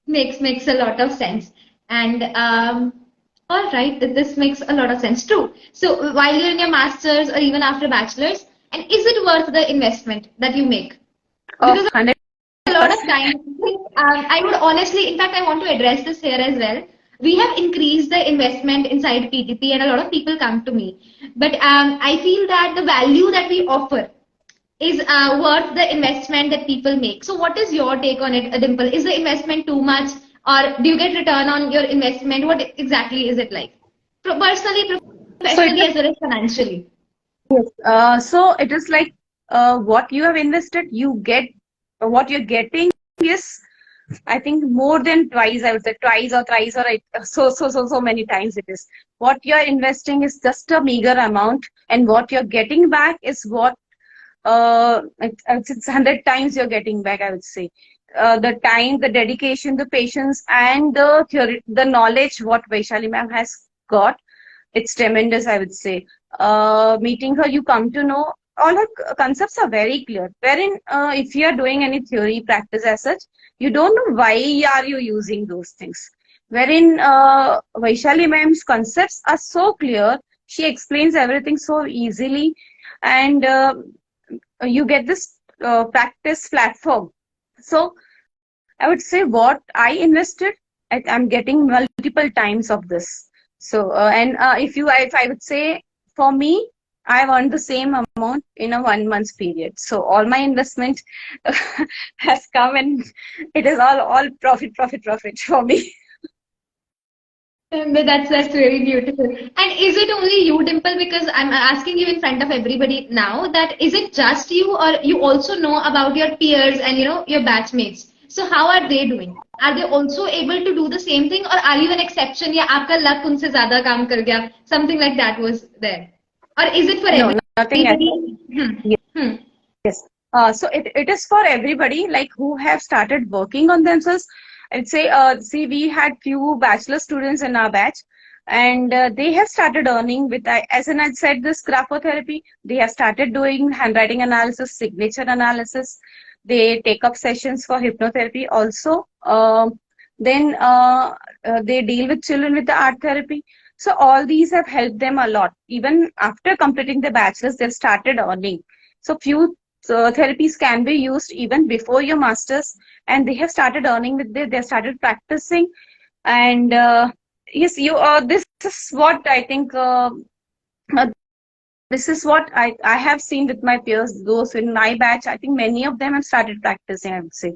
Makes a lot of sense. And all right, this makes a lot of sense too. So while you're in your master's or even after bachelor's, and is it worth the investment that you make? Oh, Because a 100%. lot of time, I would honestly, in fact, I want to address this here as well. We have increased the investment inside PTP, and a lot of people come to me. But I feel that the value that we offer is worth the investment that people make. So, what is your take on it, Dimple? Is the investment too much, or do you get return on your investment? What exactly is it like? Personally, So it professionally, is, as well as financially. yes. So it is like what you have invested, you get what you're getting is, I think, more than twice. I would say twice or thrice or so many times it is. What you're investing is just a meager amount, and what you're getting back is what it's 100 times you're getting back, I would say. The time, the dedication, the patience, and the theory, the knowledge what Vaishali ma'am has got, it's tremendous, I would say. Meeting her, you come to know all her concepts are very clear. Wherein, if you are doing any theory practice as such, you don't know why are you using those things. Wherein Vaishali ma'am's concepts are so clear, she explains everything so easily, and you get this practice platform. So I would say what I invested, I'm getting multiple times of this. So and if I would say, for me, I've earned the same amount in a 1 month period. So all my investment has come, and it is all profit, profit, profit for me. But that's really beautiful. And is it only you, Dimple? Because I'm asking you in front of everybody now that is it just you, or you also know about your peers and your batchmates? So how are they doing? Are they also able to do the same thing, or are you an exception? या आपका luck उनसे ज़्यादा काम कर गया? Something like that was there, or is it for No, nothing as everybody? such. Hmm. Hmm. Yes. So it is for everybody, like who have started working on themselves. I'd say, see, we had few bachelor students in our batch, and they have started earning with, as in I said, this graphotherapy. They have started doing handwriting analysis, signature analysis. They take up sessions for hypnotherapy also. Then they deal with children with the art therapy. So all these have helped them a lot. Even after completing the bachelor's, they've started earning. So few therapies can be used even before your masters, and they have started earning with it. They have started practicing, and yes, you. This is what I think. Uh, this is what I have seen with my peers. Those in my batch, I think many of them have started practicing, I would say.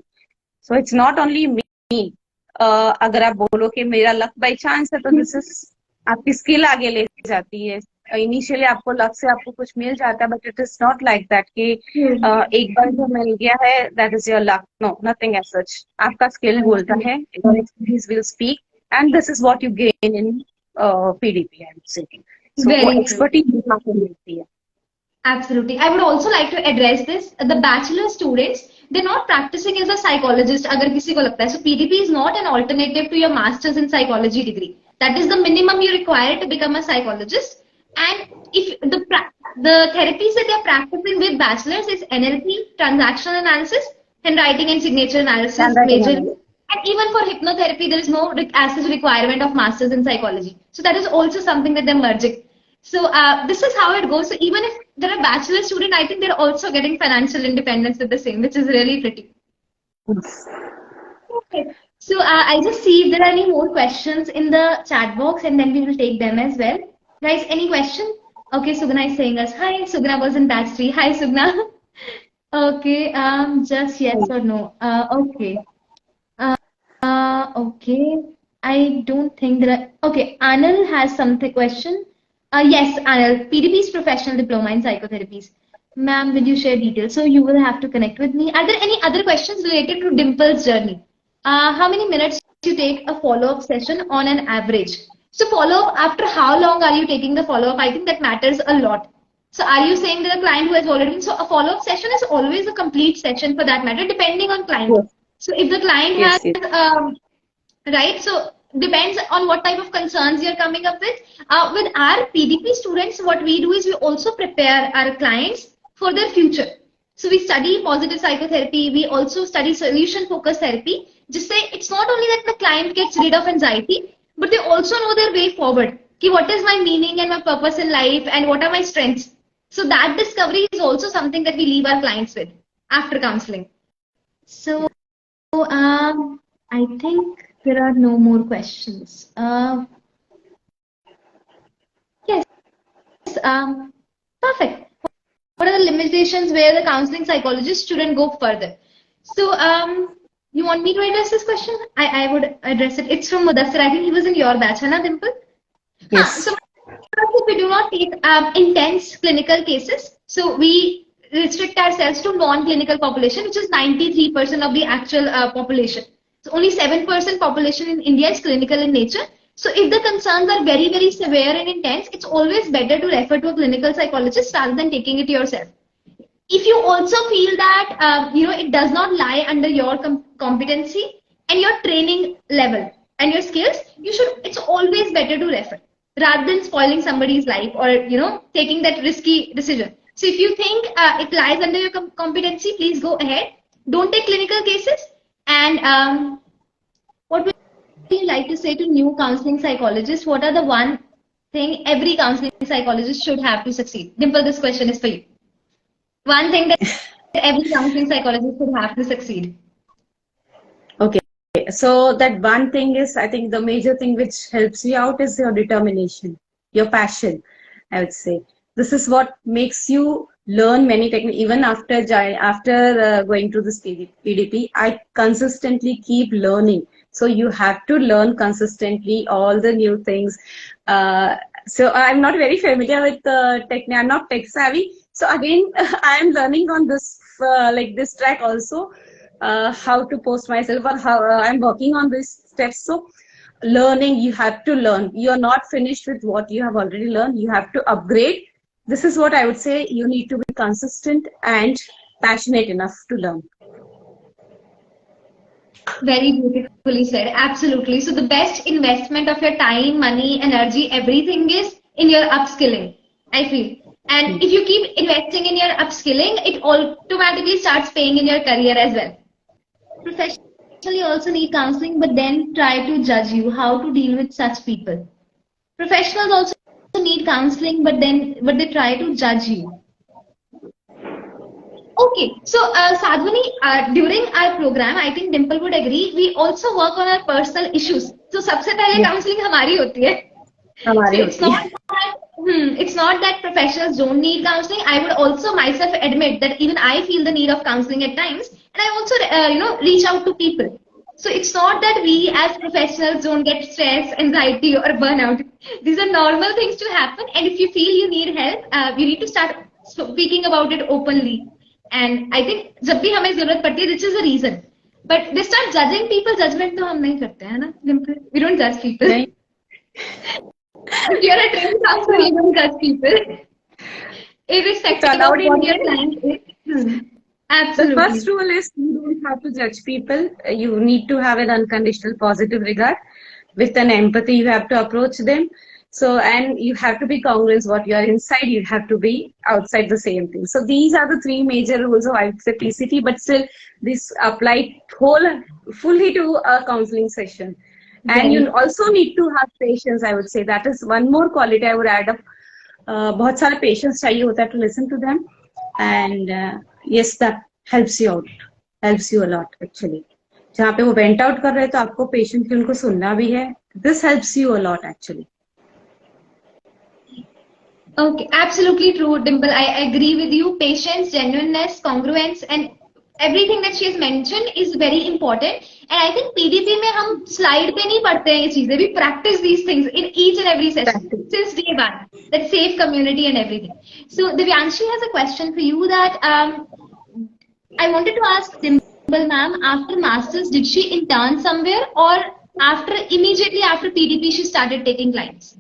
So it's not only me. अगर आप बोलो कि मेरा luck by chance है, तो this is आपकी skill आगे ले जाती है. इनिशियली आपको लक से आपको कुछ मिल जाता है, but it is not like that कि एक बार जो मिल गया है that is your luck. No, nothing as such. आपका स्किल बोलता है, your experience will speak, and this is what you gain in PDP, I would say. So वो Very true. एक्सपर्टीज आपको मिलती है. Absolutely. I would also like to address this. The bachelor students, they're not practicing as a psychologist. अगर किसी को लगता है. So PDP is not an alternative to your master's in psychology degree. That is the minimum you require to become a psychologist. And if the therapies that they're practicing with bachelors is NLP, transactional analysis, handwriting and signature analysis Handwriting majorly. analysis. And even for hypnotherapy, there is no as such requirement of master's in psychology. So that is also something that they're merging. So this is how it goes. So even if they're a bachelor student, I think they're also getting financial independence with the same, which is really pretty. Okay. So I'll just see if there are any more questions in the chat box, and then we will take them as well. Guys, any question? Okay, Sugna is saying us hi. Sugna was in batch 3. Hi, Sugna. Okay, just yes or no. Okay. Okay. I don't think there are. Okay, Anil has something question. Yes, Anil. PDP is Professional Diploma in Psychotherapies. Ma'am, will you share details? So you will have to connect with me. Are there any other questions related to Dimple's journey? How many minutes you take a follow-up session on an average? So follow-up, after how long are you taking the follow-up? I think that matters a lot. So are you saying that a client who has already, so a follow-up session is always a complete session for that matter, depending on client. Yes, So if the client has yes, yes. right, so depends on what type of concerns you're coming up with. With our PDP students, what we do is we also prepare our clients for their future. So we study positive psychotherapy, we also study solution focused therapy. Just say it's not only that the client gets rid of anxiety, but they also know their way forward. Ki what is my meaning and my purpose in life and what are my strengths? So that discovery is also something that we leave our clients with after counseling. So I think there are no more questions. Yes, perfect. What are the limitations where the counseling psychologist shouldn't go further? So, you want me to address this question? I would address it. It's from Mudassir. I think he was in your batch, है ना, Dimple? So Yes. we do not take intense clinical cases. So we restrict ourselves to non-clinical population, which is 93% of the actual population. So only 7% population in India is clinical in nature. So if the concerns are very, very severe and intense, it's always better to refer to a clinical psychologist rather than taking it yourself. If you also feel that it does not lie under your competency and your training level and your skills, it's always better to refer rather than spoiling somebody's life or taking that risky decision. So if you think it lies under your competency, please go ahead. Don't take clinical cases. And what would you like to say to new counseling psychologists? What are the one thing every counseling psychologist should have to succeed? Dimple, this question is for you. One thing that every counseling psychologist should have to succeed. Okay. So that one thing is, I think the major thing which helps you out is your determination, your passion, I would say. This is what makes you learn many techniques. Even after going to this PDP, I consistently keep learning. So you have to learn consistently all the new things. So I'm not very familiar with technique. I'm not tech savvy. So again, I am learning on this like this track also. How to post myself or how I'm working on these steps. So learning, you have to learn. You're not finished with what you have already learned. You have to upgrade. This is what I would say. You need to be consistent and passionate enough to learn. Very beautifully said. Absolutely. So the best investment of your time, money, energy, everything is in your upskilling, I feel. And if you keep investing in your upskilling, it automatically starts paying in your career as well. Professionally also need counseling, but then try to judge you. How to deal with such people? Professionals also need counseling, but they try to judge you. Okay, so Sadhvani, during our program, I think Dimple would agree, we also work on our personal issues. So सबसे पहले Yes. counseling हमारी होती है. So हमारी it's होती not है. that it's not that professionals don't need counseling. I would also myself admit that even I feel the need of counseling at times, and I also reach out to people. So it's not that we as professionals don't get stress, anxiety, or burnout. These are normal things to happen, and if you feel you need help, you need to start speaking about it openly. And I think जब भी हमें जरूरत पड़ती है, this is a reason. But they start judging people. Judgment तो हम नहीं करते हैं ना, Dimple? We don't judge people. नहीं. If you're a trained counselor, you don't judge people. Irrespective of what your client is. The Absolutely. first rule is you don't have to judge people. You need to have an unconditional positive regard. With an empathy, you have to approach them. So, and you have to be congruent. What you are inside, you have to be outside the same thing. So these are the three major rules of, I would say, PCT, but still this apply fully to a counseling session. And you also need to have patience, I would say. That is one more quality I would add up. बहुत सारा patience चाहिए होता है to listen to them. And yes, that helps you out. Helps you a lot, actually. जहाँ पे वो vent out कर रहे हैं तो आपको patiently उनको सुनना भी है. This helps you a lot, actually. Okay, absolutely true, Dimple. I agree with you. Patience, genuineness, congruence, and everything that she has mentioned is very important. And I think PDP में हम slide पे नहीं पढ़ते हैं ये चीजें. We practice these things in each and every session since day one. That safe community and everything. So Divyanshi has a question for you that I wanted to ask Dimple ma'am, after masters, did she intern somewhere, or after immediately after PDP she started taking clients?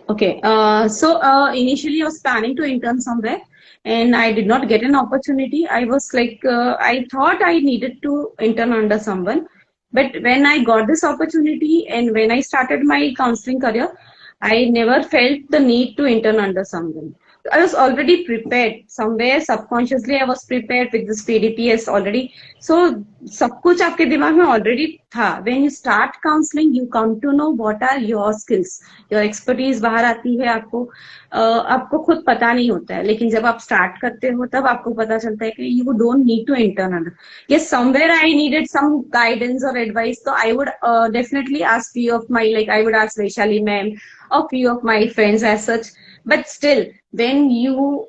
Okay, so initially I was planning to intern somewhere and I did not get an opportunity. I was like, I thought I needed to intern under someone. But when I got this opportunity and when I started my counseling career, I never felt the need to intern under someone. I was already prepared. Somewhere subconsciously I was prepared with this PDPS already. So सब कुछ आपके दिमाग में already था. When you start counseling, you come to know what are your skills. Your expertise बाहर आती है आपको. आपको खुद पता नहीं होता है, लेकिन जब आप स्टार्ट करते हो तब आपको पता चलता है कि you don't need to intern under. Yes, somewhere I needed some guidance or advice, so I would definitely ask few of my, like I would ask Vaishali ma'am or few of my friends as such. But still, when you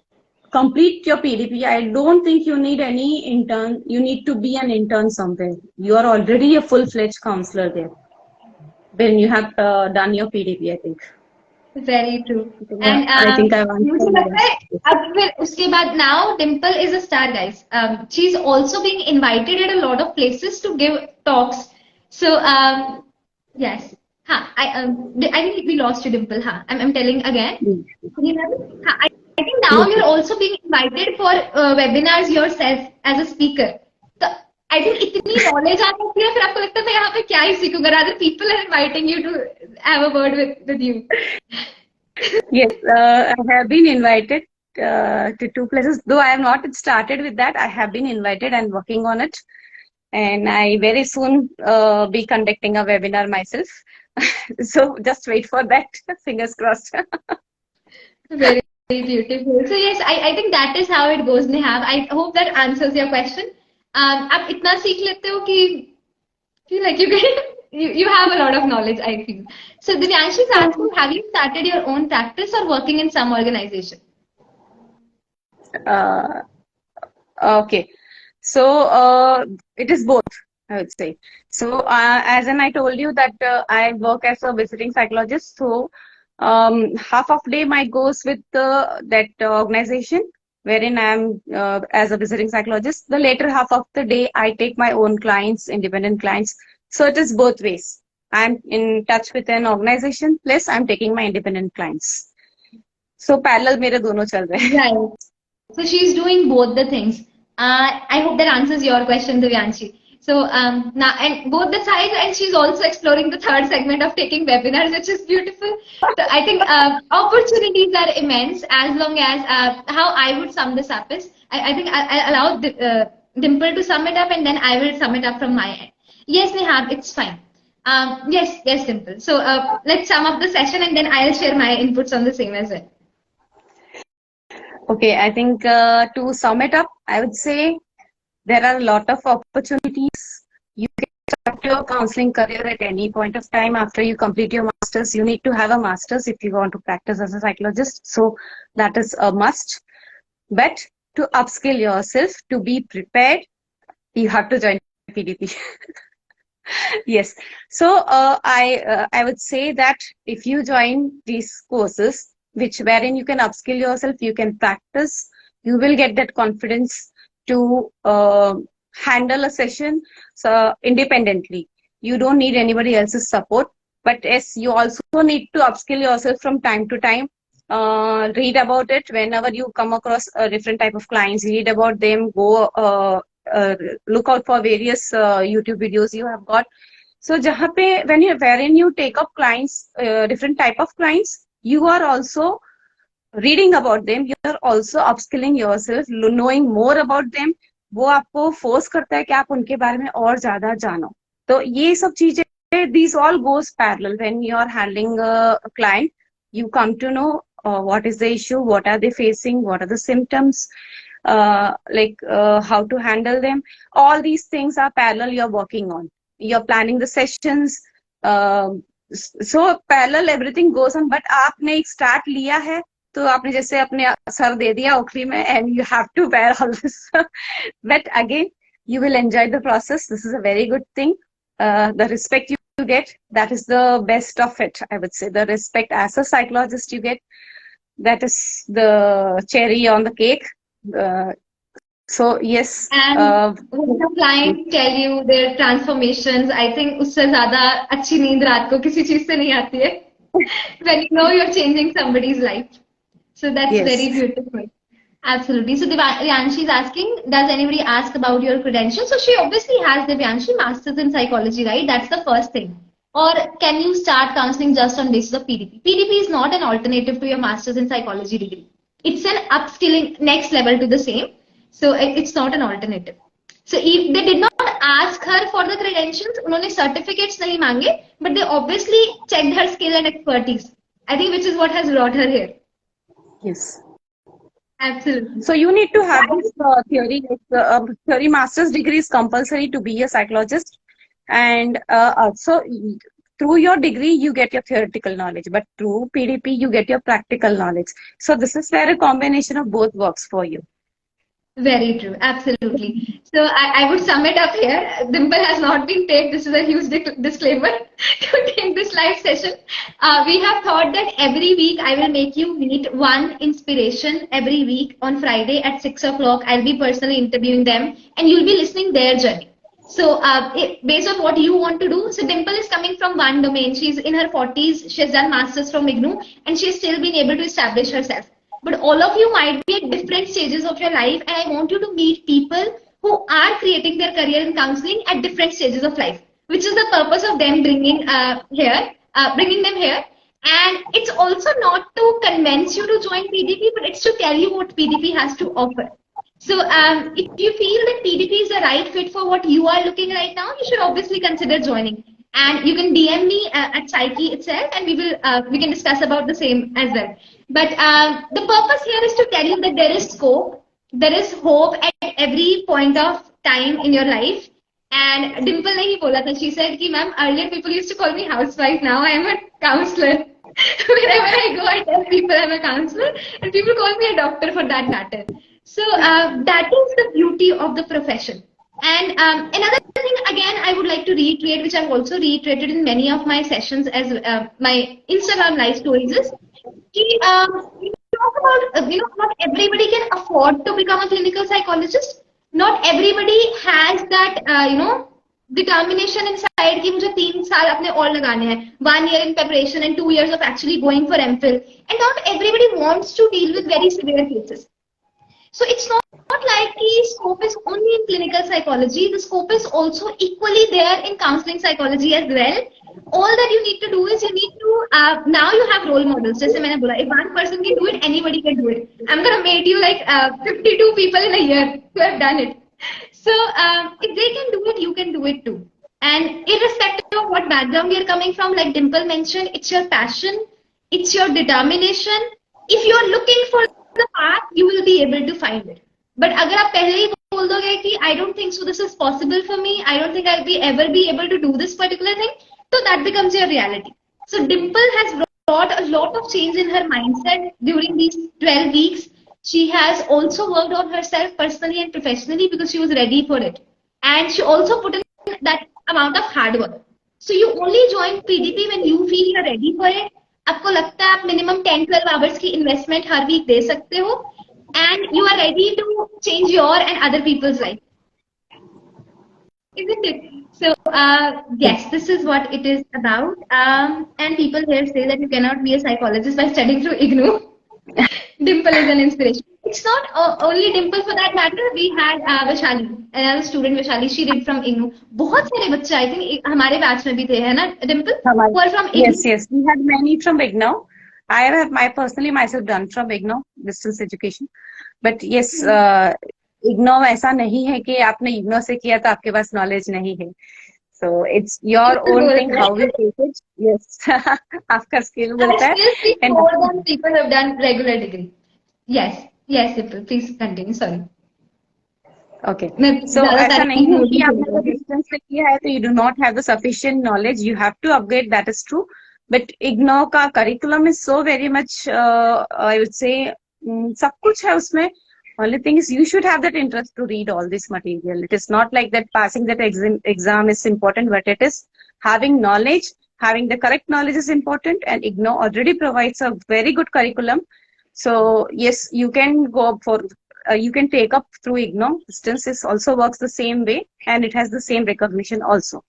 complete your PDP, I don't think you need any intern. You need to be an intern somewhere. You are already a full-fledged counselor there when you have done your PDP, I think. Very true. Yeah, And I think I've मुझे answered लगता है that. अब फिर उसके बाद now Dimple is a star, guys. She's also being invited at a lot of places to give talks. So yes. हाँ, I think we lost you, Dimple. हाँ, I'm telling again. Can you hear me? हाँ, I think now you're also being invited for webinars yourself as a speaker. तो I think इतनी knowledge आ जाती है, फिर आपको लगता है मैं यहाँ पे क्या ही सीखूंगा. Rather, people are inviting you to have a word with you. Yes, I have been invited to two places. Though I have not started with that, I have been invited and working on it. And I very soon be conducting a webinar myself. So just wait for that. Fingers crossed. Very beautiful. So yes, I think that is how it goes, Nihab. I hope that answers your question. आप इतना सीख लेते हो कि feel like you get you have a lot of knowledge, I feel. So Divyanshi is asking, have you started your own practice or working in some organization? Okay. So it is both, I would say. So as in I told you that I work as a visiting psychologist. So half of day my goes with that organization wherein I am as a visiting psychologist. The later half of the day I take my own clients, independent clients. So it is both ways. I'm in touch with an organization plus I'm taking my independent clients. So parallel मेरे दोनों चल रहे हैं. Right. So she's doing both the things. I hope that answers your question, Divyanshi. So now and both the sides, and she's also exploring the third segment of taking webinars, which is beautiful. So I think opportunities are immense. As long as how I would sum this up is, I think I'll allow Dimple to sum it up, and then I will sum it up from my end. Yes, Nihab, it's fine. Yes, Dimple. So let's sum up the session, and then I'll share my inputs on the same as well. Okay, I think to sum it up, I would say there are a lot of opportunities. You can start your counseling career at any point of time after you complete your master's. You need to have a master's if you want to practice as a psychologist. So that is a must. But to upskill yourself, to be prepared, you have to join PDP. Yes. So I would say that if you join these courses, wherein you can upskill yourself, you can practice, you will get that confidence to handle a session independently. You don't need anybody else's support, but yes, you also need to upskill yourself from time to time. Read about it whenever you come across a different type of clients. Read about them. Go look out for various YouTube videos you have got. So जहाँ पे wherein you take up clients, different type of clients, you are also reading about them, you are also upskilling yourself, knowing more about them. वो आपको force करता है कि आप उनके बारे में और ज़्यादा जानो. तो ये सब चीजें, these all goes parallel. When you are handling a client, you come to know what is the issue, what are they facing, what are the symptoms, how to handle them. All these things are parallel you're working on. You're planning the sessions. So parallel everything goes on, but आपने एक start लिया है, तो आपने जैसे अपने sir दे दिया ओखली में, and you have to bear all this, but again you will enjoy the process. This is a very good thing. The respect you get, that is the best of it, I would say. The respect as a psychologist you get, that is the cherry on the cake. Uh, so yes. And when the client tell you their transformations, I think उससे ज़्यादा अच्छी नींद रात को किसी चीज से नहीं आती है. When you know you're changing somebody's life. So that's Yes. very beautiful. Absolutely. So Divyanshu is asking, does anybody ask about your credentials? So she obviously has, Divyanshu, Masters in Psychology, right? That's the first thing. Or can you start counseling just on basis of PDP? PDP is not an alternative to your Masters in Psychology degree. It's an upskilling next level to the same. So it's not an alternative. So if they did not ask her for the credentials, उन्होंने certificates नहीं मांगे, but they obviously checked her skill and expertise. I think which is what has brought her here. Yes. Absolutely. So you need to have this theory. Theory master's degree is compulsory to be a psychologist, and also through your degree you get your theoretical knowledge, but through PDP you get your practical knowledge. So this is where a combination of both works for you. Very true. Absolutely. So I would sum it up here. Dimple has not been paid. This is a huge disclaimer to take this live session. We have thought that every week I will make you meet one inspiration every week on Friday at 6 o'clock. I'll be personally interviewing them and you'll be listening their journey. So based on what you want to do, so Dimple is coming from one domain. She's in her 40s. She has done masters from IGNOU and she's still been able to establish herself. But all of you might be at different stages of your life, and I want you to meet people who are creating their career in counseling at different stages of life, which is the purpose of them bringing bringing them here. And it's also not to convince you to join PDP, but it's to tell you what PDP has to offer. So if you feel that PDP is the right fit for what you are looking right now, you should obviously consider joining. And you can DM me at Psyche itself, and we can discuss about the same as well. But the purpose here is to tell you that there is scope, there is hope at every point of time in your life. And Dimple ne hi bola tha. She said, "Ki ma'am, earlier people used to call me housewife. Now I am a counselor. Wherever I go, I tell people I'm a counselor, and people call me a doctor for that matter." So that is the beauty of the profession. And another thing, again, I would like to reiterate, which I've also reiterated in many of my sessions as my Instagram live stories, is we talk about, not everybody can afford to become a clinical psychologist. Not everybody has that, determination inside कि मुझे 3 साल अपने और लगाने हैं, 1 year in preparation and 2 years of actually going for MPhil. And not everybody wants to deal with very severe cases. So it's not like the scope is only in clinical psychology. The scope is also equally there in counseling psychology as well. All that you need to do is you need to, now you have role models. Just like I said, if one person can do it, anybody can do it. I'm going to make you like 52 people in a year who have done it. So if they can do it, you can do it too. And irrespective of what background you're coming from, like Dimple mentioned, it's your passion, it's your determination. If you're looking for the path, you will be able to find it. But अगर आप पहले ही बोल दोगे कि I don't think so this is possible for me, I don't think I'll ever be able to do this particular thing, so that becomes your reality. So Dimple has brought a lot of change in her mindset during these 12 weeks. She has also worked on herself personally and professionally because she was ready for it. And she also put in that amount of hard work. So you only join PDP when you feel you're ready for it. आपको लगता है आप minimum 10-12 hours की investment हर week दे सकते हो and you are ready to change your and other people's life, isn't it? So yes, this is what it is about. And people here say that you cannot be a psychologist by studying through IGNOU. Dimple is an inspiration. It's not only Dimple for that matter. We had Vaishali, another student, Vaishali. She did from IGNOU. बहुत सारे बच्चे I think हमारे batch में भी थे, है ना Dimple? Who are from IGNOU? Yes. We had many from IGNOU. I have personally myself done from IGNOU distance education. But yes, IGNOU ऐसा नहीं है कि आपने IGNOU से किया तो आपके पास knowledge नहीं है. So it's your own thing how you take it. Yes, आपका skill बोलता है. And more than people have done regular degree. Yes, Dimple, please continue. Sorry. Okay. So ऐसा नहीं है कि आपने distance से किया है तो you do not have the sufficient knowledge. You have to upgrade. That is true. But IGNOU का curriculum is so very much, I would say, सब कुछ है उसमें. Only thing is you should have that interest to read all this material. It is not like that passing that exam is important, but it is having knowledge, having the correct knowledge is important, and IGNOU already provides a very good curriculum. So yes, you can go for, you can take up through IGNOU. Distance is also works the same way, and it has the same recognition also.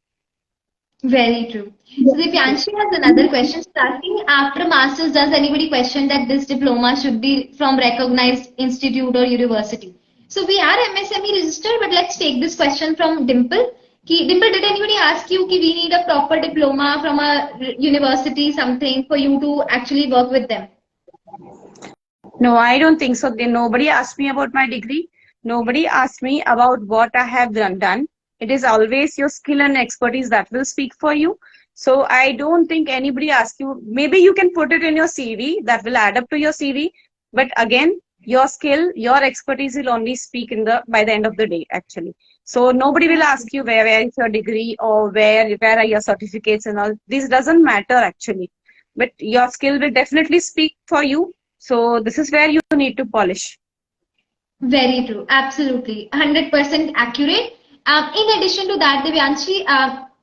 Very true. So Divyanshi has another question. Starting after masters, does anybody question that this diploma should be from recognized institute or university? So we are MSME registered, but let's take this question from Dimple. Dimple, did anybody ask you कि we need a proper diploma from a university, something for you to actually work with them? No, I don't think so. Nobody asked me about my degree. Nobody asked me about what I have done. It is always your skill and expertise that will speak for you. So I don't think anybody asked you. Maybe you can put it in your CV. That will add up to your CV. But again, your skill, your expertise will only speak by the end of the day, actually. So nobody will ask you where is your degree or where are your certificates and all. This doesn't matter actually. But your skill will definitely speak for you. So this is where you need to polish. Very true. Absolutely. 100% accurate. In addition to that, Divyanshi,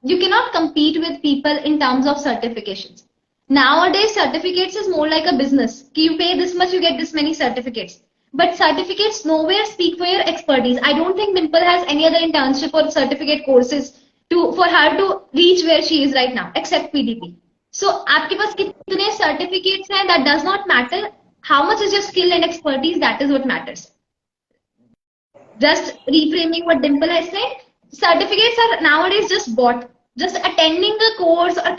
you cannot compete with people in terms of certifications. Nowadays, certificates is more like a business. You pay this much, you get this many certificates. But certificates nowhere speak for your expertise. I don't think Dimple has any other internship or certificate courses for her to reach where she is right now, except PDP. So, आपके पास कितने certificates हैं, that does not matter. How much is your skill and expertise? That is what matters. Just reframing what Dimple has said, certificates are nowadays just bought. Just attending a course or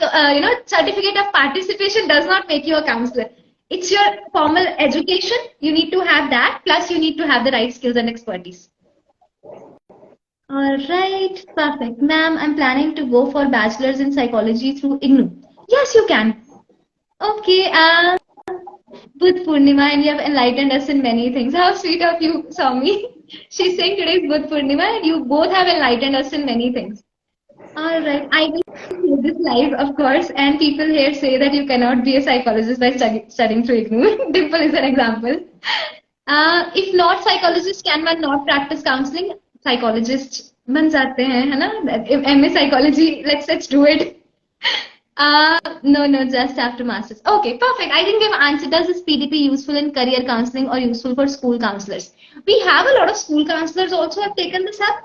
certificate of participation does not make you a counselor. It's your formal education. You need to have that. Plus, you need to have the right skills and expertise. All right, perfect. Ma'am, I'm planning to go for bachelor's in psychology through IGNOU. Yes, you can. Okay. Buddh Purnima, and you have enlightened us in many things. How sweet of you, Swami. She's saying today is Buddh Purnima, and you both have enlightened us in many things. All right, I will do this live, of course, and people here say that you cannot be a psychologist by studying through IGNOU. Dimple is an example. If not psychologist, can one not practice counseling? Psychologist बन जाते हैं, है ना? MA psychology, let's do it. No, just after masters. Okay, perfect. I think we've answered. Does this PDP useful in career counseling or useful for school counselors? We have a lot of school counselors also have taken this up.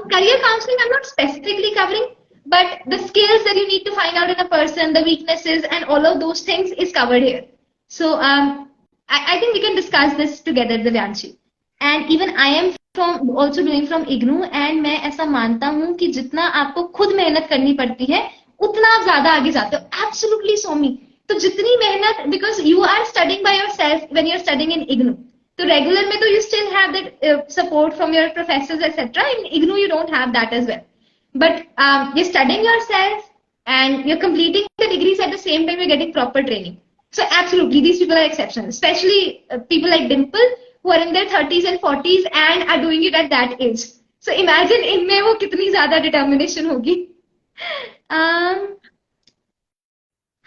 Career counseling, I'm not specifically covering, but the skills that you need to find out in a person, the weaknesses, and all of those things is covered here. So I think we can discuss this together, Divyanshi. And even I am also doing from IGNOU, and मैं ऐसा मानता हूँ कि जितना आपको खुद मेहनत करनी पड़ती है, उतना आप ज्यादा आगे जाते हो. Absolutely, Somi. तो जितनी मेहनत, because you are studying by yourself when you're studying in IGNOU. तो regular में तो you still have that support from your professors, etc. In IGNOU you don't have that as well. But you're studying yourself and you're completing the degrees at the same time you're getting proper training. So absolutely, these people are exceptional, especially people like Dimple who are in their 30s and 40s and are doing it at that age. So imagine इनमें वो कितनी ज़्यादा determination होगी.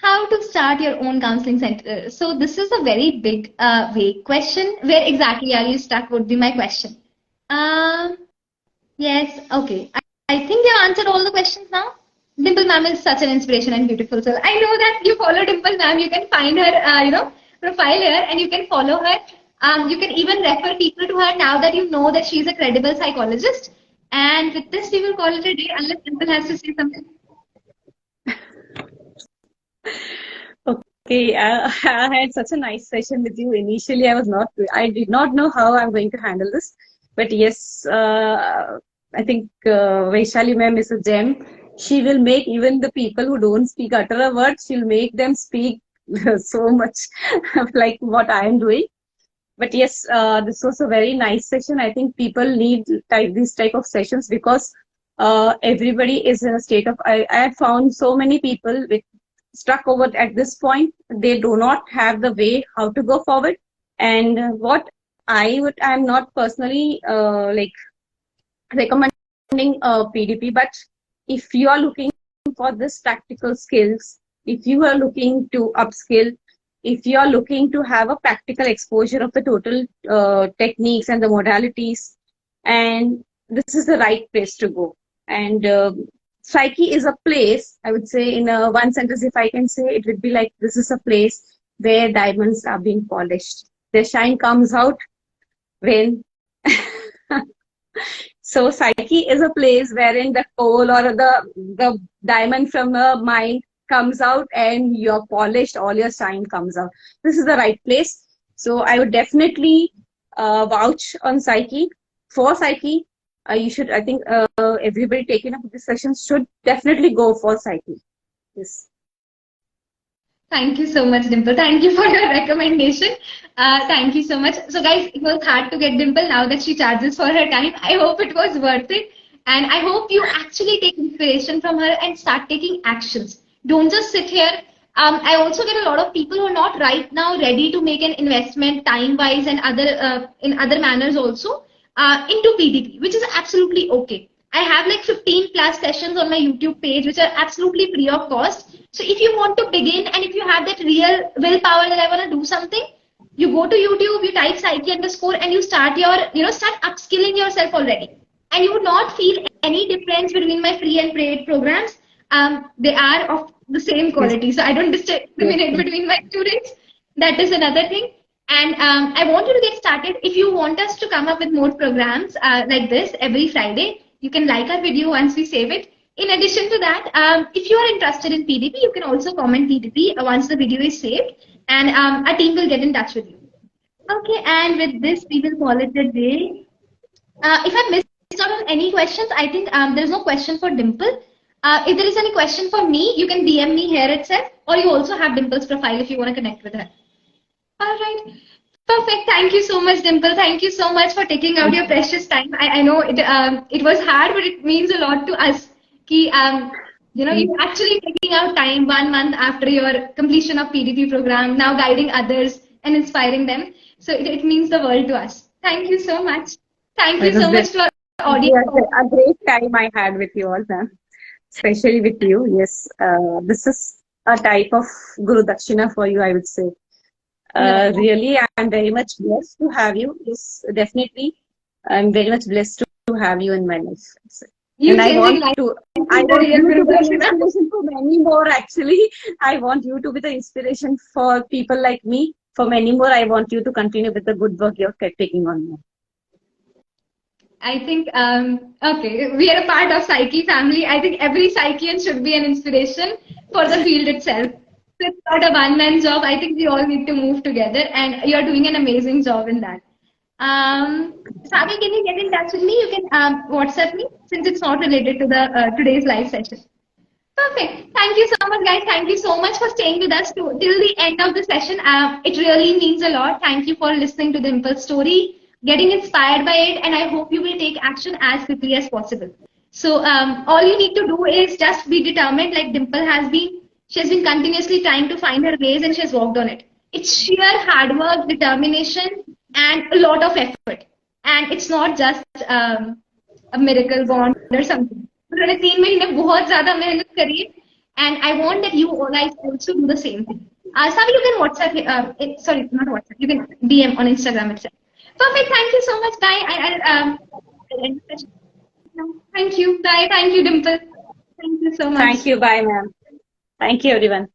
How to start your own counseling center? So this is a very big, vague question. Where exactly are you stuck would be my question. Yes, okay. I think you answered all the questions now. Dimple ma'am is such an inspiration and beautiful soul. I know that you follow Dimple ma'am. You can find her, profile here and you can follow her. You can even refer people to her now that you know that she's a credible psychologist. And with this, we will call it a day unless Dimple has to say something. Okay, I had such a nice session with you. Initially, I did not know how I'm going to handle this. But yes, I think Vaishali ma'am is a gem. She will make even the people who don't speak utter a word, she'll make them speak so much like what I am doing. But yes, this was a very nice session. I think people need these type of sessions because everybody is in a state of, I had found so many people stuck over at this point. They do not have the way how to go forward. And what I'm not personally recommending PDP, but if you are looking for this practical skills, if you are looking to upskill, if you are looking to have a practical exposure of the total techniques and the modalities, and this is the right place to go. And psyche is a place, I would say, in a one sentence, if I can say, it would be like this is a place where diamonds are being polished. Their shine comes out when so psyche is a place wherein the coal or the diamond from the mine comes out and you're polished, all your shine comes out. This is the right place. So I would definitely vouch on psyche. For psyche, you should, I think everybody taking up this session should definitely go for psyche. Yes. Thank you so much, Dimple. Thank you for your recommendation. Thank you so much. So, guys, it was hard to get Dimple now that she charges for her time. I hope it was worth it. And I hope you actually take inspiration from her and start taking actions. Don't just sit here. I also get a lot of people who are not right now ready to make an investment time-wise and other in other manners also into PDP, which is absolutely okay. I have like 15 plus sessions on my YouTube page, which are absolutely free of cost. So if you want to begin and if you have that real willpower that I want to do something, you go to YouTube, you type psyche underscore and you start start upskilling yourself already. And you would not feel any difference between my free and paid programs. They are of the same quality. So I don't discriminate between my students. That is another thing. And I want you to get started. If you want us to come up with more programs like this every Friday, you can like our video once we save it. In addition to that, if you are interested in PDP, you can also comment PDP once the video is saved, and our team will get in touch with you. Okay, and with this, we will call it a day. If I missed out on any questions, I think there is no question for Dimple. If there is any question for me, you can DM me here itself, or you also have Dimple's profile if you want to connect with her. All right. Perfect. Thank you so much, Dimple. Thank you so much for taking out your precious time. I know it was hard, but it means a lot to us. You're actually taking out time 1 month after your completion of PDP program, now guiding others and inspiring them. So it means the world to us. Thank you so much. Thank you so much to our audience. A great time I had with you all, ma'am. Especially with you. Yes, this is a type of Guru Dakshina for you, I would say. Really, I'm very much blessed to have you. Yes, definitely. I'm very much blessed to have you in my life. And I want you to be an inspiration for many more, actually. I want you to be the inspiration for people like me. For many more, I want you to continue with the good work you're taking on now. I think, okay, we are a part of Psyche family. I think every Psychian should be an inspiration for the field itself. So it's not a one-man job. I think we all need to move together, and you're doing an amazing job in that. Sabi, can you get in touch with me? You can WhatsApp me since it's not related to the today's live session. Perfect. Thank you so much, guys. Thank you so much for staying with us till the end of the session. It really means a lot. Thank you for listening to Dimple's story, getting inspired by it, and I hope you will take action as quickly as possible. So all you need to do is just be determined, like Dimple has been. She has been continuously trying to find her ways and she has worked on it. It's sheer hard work, determination, and a lot of effort. And it's not just a miracle bond or something. उन्होंने 3 महीने बहुत ज़्यादा मेहनत करी है, and I want that you all guys also do the same thing. Sabi, you can WhatsApp, sorry, not WhatsApp, you can DM on Instagram itself. Perfect, thank you so much, bye. Thank you, bye, thank you, Dimple. Thank you so much. Thank you, bye, ma'am. Thank you, everyone.